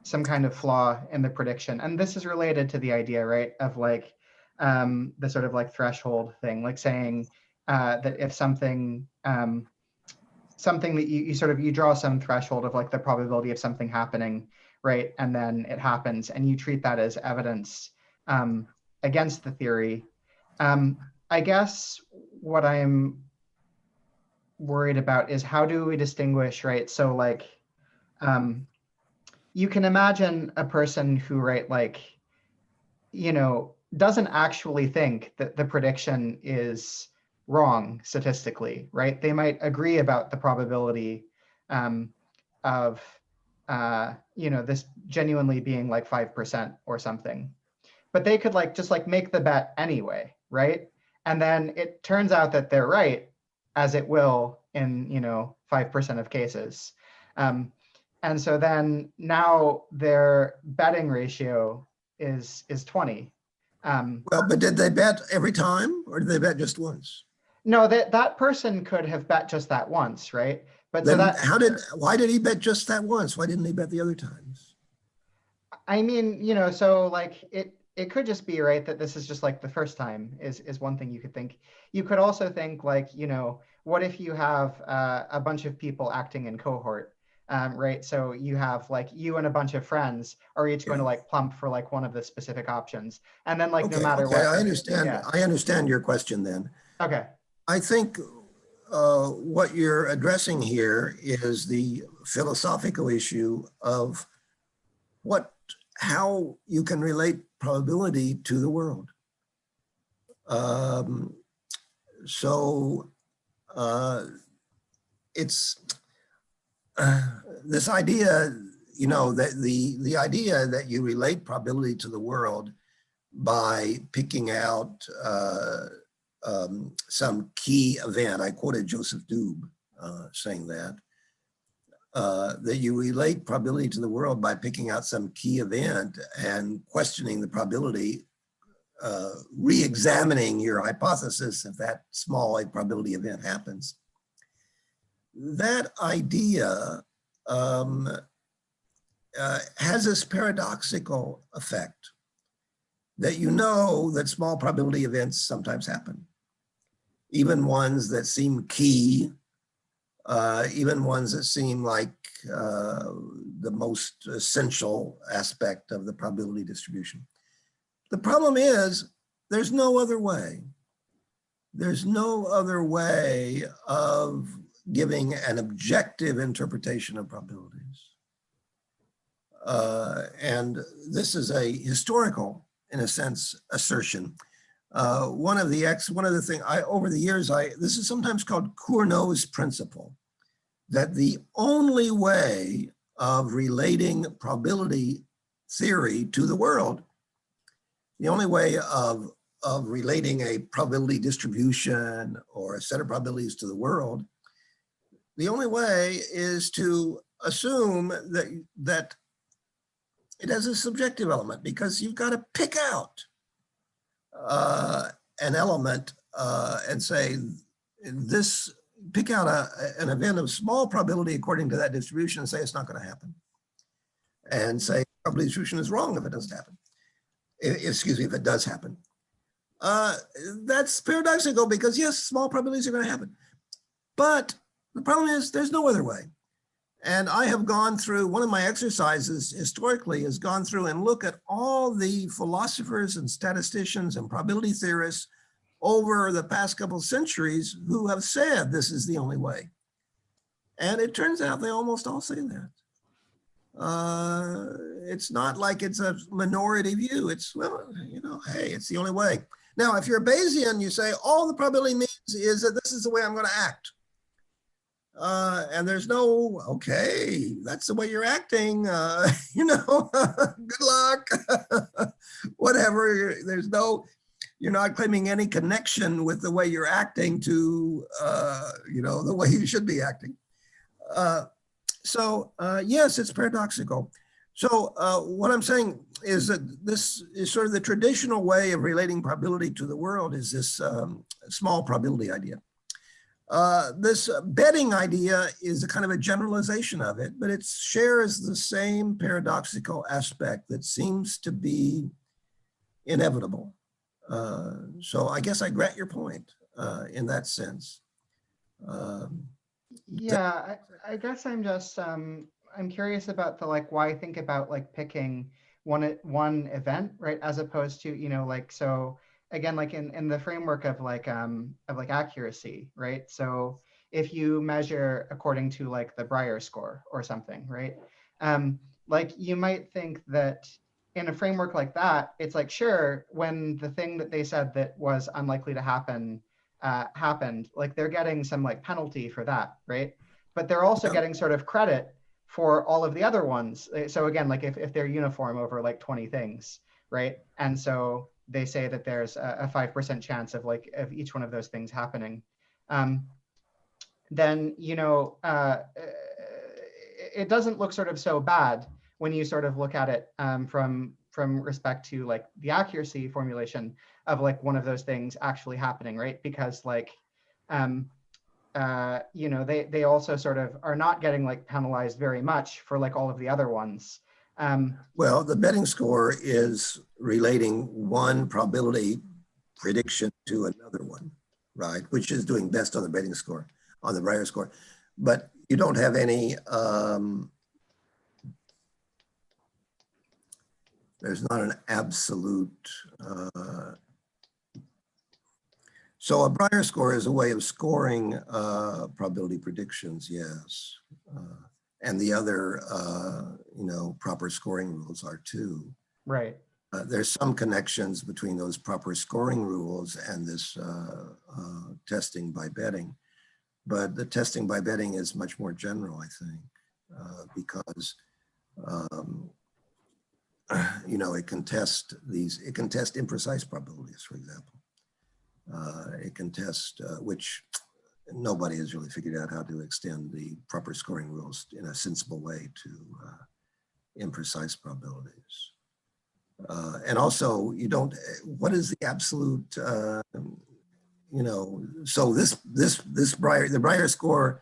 some kind of flaw in the prediction. And this is related to the idea, right, of like the sort of like threshold thing, like saying that if something that you draw some threshold of like the probability of something happening, right, and then it happens, and you treat that as evidence against the theory. I guess what I'm worried about is how do we distinguish, right? So like, you can imagine a person who, right, like, you know, doesn't actually think that the prediction is wrong statistically, right? They might agree about the probability of, you know, this genuinely being like 5% or something, but they could like just like make the bet anyway, right? And then it turns out that they're right, as it will in, you know, 5% of cases. And so then now their betting ratio is 20. Well, but did they bet every time or did they bet just once? No, that person could have bet just that once, right? But so Then that, why did he bet just that once? Why didn't he bet the other times? I mean, so like it could just be, right, that this is just like the first time is one thing you could think. You could also think like, what if you have a bunch of people acting in cohort, right? So you have like you and a bunch of friends are each going to like plump for like one of the specific options. And then like no matter Okay, what. I understand. Yeah. I understand your question then. Okay. I think what you're addressing here is the philosophical issue of how you can relate probability to the world. It's this idea, that the idea that you relate probability to the world by picking out some key event. I quoted Joseph Doob saying that you relate probability to the world by picking out some key event and questioning the probability, re-examining your hypothesis if that small probability event happens. That idea has this paradoxical effect that that small probability events sometimes happen, even ones that seem key, even ones that seem like the most essential aspect of the probability distribution. The problem is there's no other way. There's no other way of giving an objective interpretation of probabilities. And this is a historical, in a sense, assertion. One of the things over the years, this is sometimes called Cournot's principle, that the only way of relating probability theory to the world, the only way of relating a probability distribution or a set of probabilities to the world, the only way is to assume that it has a subjective element, because you've got to pick out an element and say pick out an event of small probability according to that distribution and say it's not going to happen, and say probability distribution is wrong if it doesn't happen. Excuse me, if it does happen. That's paradoxical, because yes, small probabilities are going to happen, but the problem is there's no other way. And I have gone through, one of my exercises historically has gone through and look at all the philosophers and statisticians and probability theorists over the past couple of centuries who have said this is the only way. And it turns out they almost all say that. It's not like it's a minority view. It's, well, hey, it's the only way. Now, if you're a Bayesian, you say all the probability means is that this is the way I'm going to act. And there's no, okay, that's the way you're acting, good luck, whatever. You're not claiming any connection with the way you're acting to, the way you should be acting. So yes, it's paradoxical. So what I'm saying is that this is sort of the traditional way of relating probability to the world, is this small probability idea. This betting idea is a kind of a generalization of it, but it shares the same paradoxical aspect that seems to be inevitable. So I guess I grant your point in that sense. Yeah, I guess I'm just I'm curious about the why think about picking one event, right, as opposed to so again, in the framework of accuracy, right? So if you measure according to the Breyer score or something, right? You might think that in a framework like that, it's sure, when the thing that they said that was unlikely to happen happened, they're getting some penalty for that, right? But they're also getting sort of credit for all of the other ones. So again, if they're uniform over 20 things, right? And so they say that there's a 5% chance of each one of those things happening. Then, it doesn't look sort of so bad when you sort of look at it from respect to the accuracy formulation of one of those things actually happening, right? Because you know, they also sort of are not getting like penalized very much for like all of the other ones. Well, the betting score is relating one probability prediction to another one, right? Which is doing best on the betting score, on the Breyer score. But you don't have any, there's not an absolute, so a Breyer score is a way of scoring probability predictions, yes. And the other, you know, proper scoring rules are too. Right. There's some connections between those proper scoring rules and this testing by betting. But the testing by betting is much more general, I think, because, you know, it can test imprecise probabilities, for example. It can test, which nobody has really figured out how to extend the proper scoring rules in a sensible way to imprecise probabilities. And also, you don't, what is the absolute, you know, so the Breyer score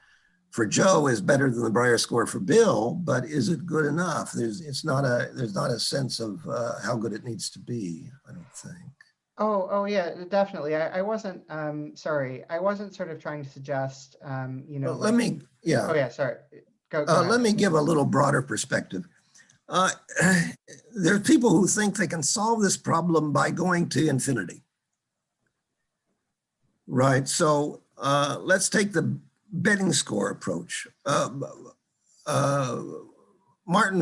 for Joe is better than the Breyer score for Bill, but is it good enough? There's not a sense of how good it needs to be, I don't think. Oh yeah, definitely. I wasn't, sorry, I wasn't sort of trying to suggest, you know, Well, let me, yeah. Oh yeah, sorry. Go ahead. Let me give a little broader perspective. There are people who think they can solve this problem by going to infinity. Right, so let's take the betting score approach. Per Martin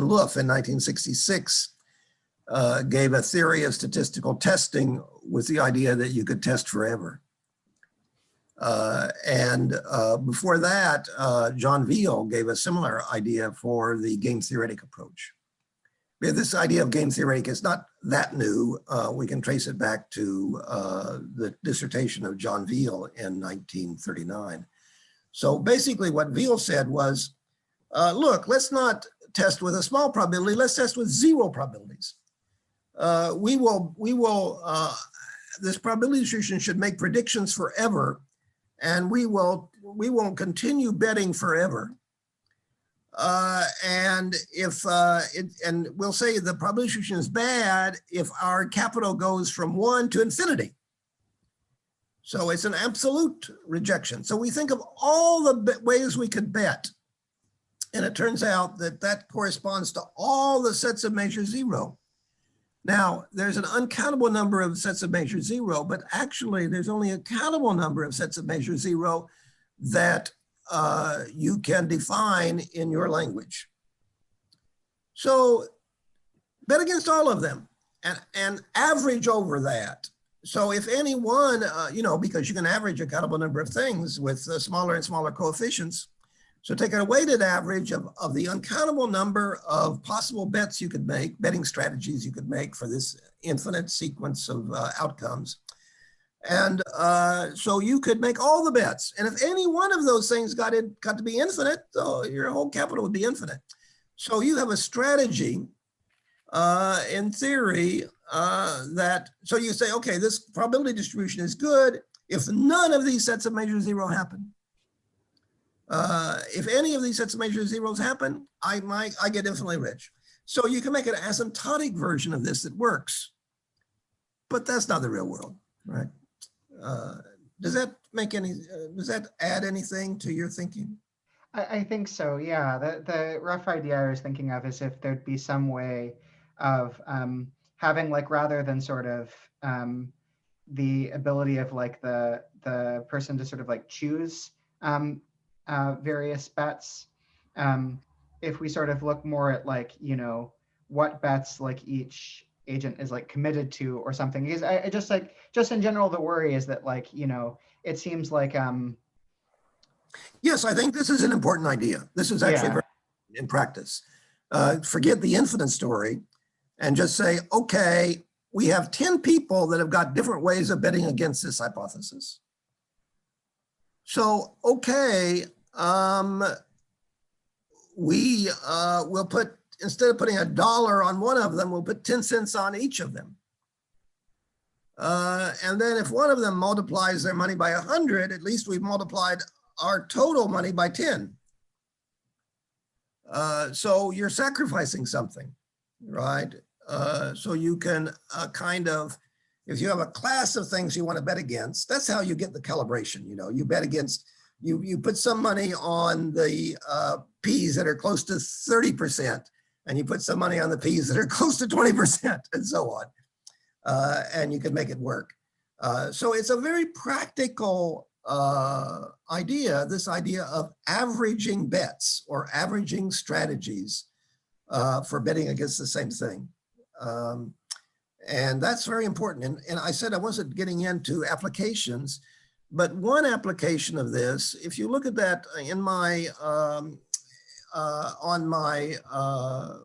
Loof in 1966 gave a theory of statistical testing with the idea that you could test forever. Before that, John Veal gave a similar idea for the game-theoretic approach. This idea of game-theoretic is not that new. We can trace it back to the dissertation of John Veal in 1939. So basically what Veal said was, look, let's not test with a small probability, let's test with zero probabilities. This probability distribution should make predictions forever, and we won't continue betting forever. And we'll say the probability distribution is bad if our capital goes from 1 to infinity. So it's an absolute rejection. So we think of all the ways we could bet. And it turns out that that corresponds to all the sets of measure zero. Now, there's an uncountable number of sets of measure zero, but actually there's only a countable number of sets of measure zero that you can define in your language. So bet against all of them and average over that. So if any one, you know, because you can average a countable number of things with smaller and smaller coefficients. So take a weighted average of the uncountable number of possible bets you could make, betting strategies you could make for this infinite sequence of outcomes. And so you could make all the bets. And if any one of those things got to be infinite, so your whole capital would be infinite. So you have a strategy in theory so you say, okay, this probability distribution is good if none of these sets of measure zero happen. If any of these sets of measure zeros happen, I get infinitely rich. So you can make an asymptotic version of this that works, but that's not the real world, right? Does that make does that add anything to your thinking? I think so, yeah. The rough idea I was thinking of is if there'd be some way of having, like, rather than sort of the ability of like the person to sort of like choose various bets, if we sort of look more at, like, you know, what bets like each agent is like committed to or something. Because I just in general, the worry is that, like, you know, it seems like yes, I think this is an important idea. This is actually very in practice. Forget the infinite story and just say, okay, we have 10 people that have got different ways of betting against this hypothesis. So, okay, we will put, instead of putting $1 on one of them, we'll put 10 cents on each of them. And then if one of them multiplies their money by 100, at least we've multiplied our total money by 10. So you're sacrificing something, right? So you can kind of, if you have a class of things you want to bet against, that's how you get the calibration. You know, you bet against, you put some money on the P's that are close to 30%, and you put some money on the P's that are close to 20%, and so on. And you can make it work. So it's a very practical idea, this idea of averaging bets or averaging strategies for betting against the same thing. And that's very important. And I said I wasn't getting into applications, but one application of this, if you look at that in my, on my,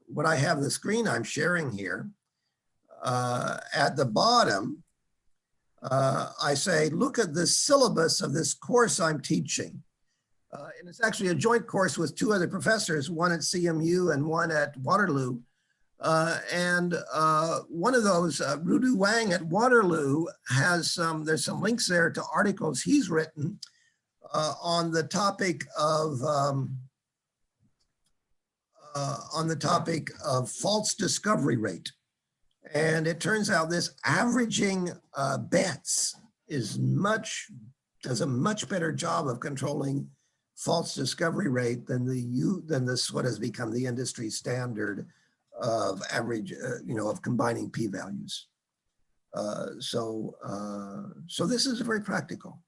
what I have the screen I'm sharing here, at the bottom, I say, look at the syllabus of this course I'm teaching. And it's actually a joint course with two other professors, one at CMU and one at Waterloo. And one of those, Rudu Wang at Waterloo, has there's some links there to articles he's written on the topic of false discovery rate. And it turns out this averaging bets is does a much better job of controlling false discovery rate than this what has become the industry standard of average, of combining p-values. So this is very practical.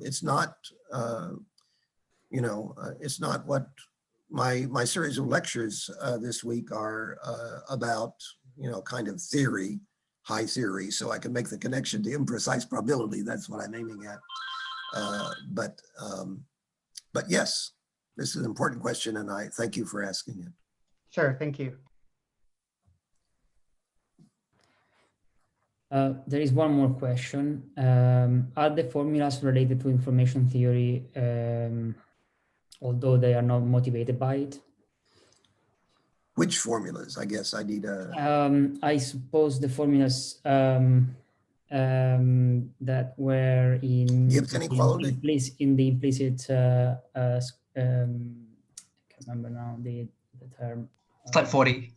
It's not, it's not what my series of lectures this week are about, kind of theory, high theory, so I can make the connection to imprecise probability. That's what I'm aiming at. But yes, this is an important question, and I thank you for asking it. Sure, thank you. There is one more question. Are the formulas related to information theory, although they are not motivated by it? Which formulas? I guess I need a... I suppose the formulas that were in Gibbs inequality? in the implicit, I can't remember now the term. Slide 40.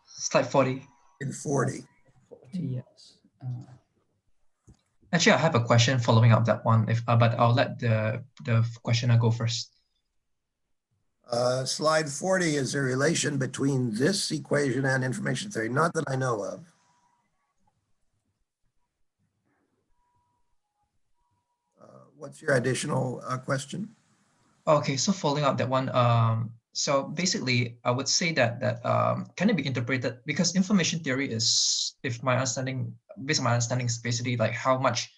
Slide 40. In 40. 40, yes. Actually, I have a question following up that one, but I'll let the questioner go first. Slide 40 is a relation between this equation and information theory, not that I know of. What's your additional question? Okay, so following up that one, so basically, I would say that can it be interpreted, because information theory is, based on my understanding, is basically like how much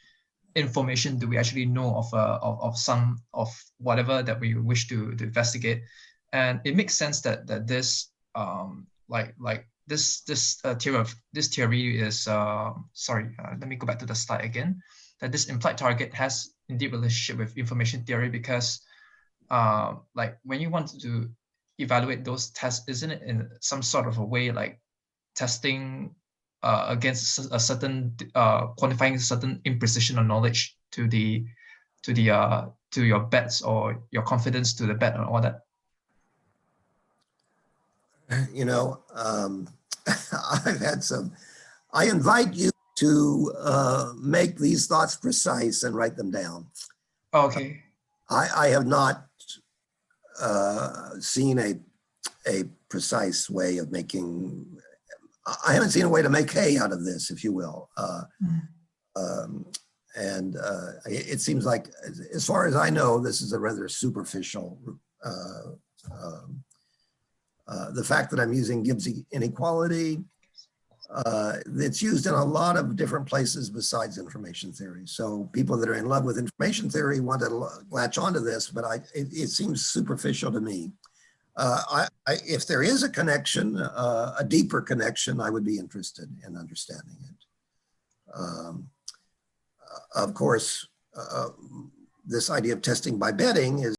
information do we actually know of some of whatever that we wish to investigate, and it makes sense that this this theory is sorry, let me go back to the slide again, that this implied target has indeed relationship with information theory, because like when you want to evaluate those tests, isn't it in some sort of a way like testing against a certain quantifying certain imprecision of knowledge to your bets or your confidence to the bet and all that? I've had some. I invite you to make these thoughts precise and write them down. Okay. I have not seen a precise way of making. I haven't seen a way to make hay out of this, if you will. And it seems like, as far as I know, this is a rather superficial. The fact that I'm using Gibbs inequality, it's used in a lot of different places besides information theory. So people that are in love with information theory want to latch onto this, but it seems superficial to me. If there is a connection, a deeper connection, I would be interested in understanding it. Of course, this idea of testing by betting is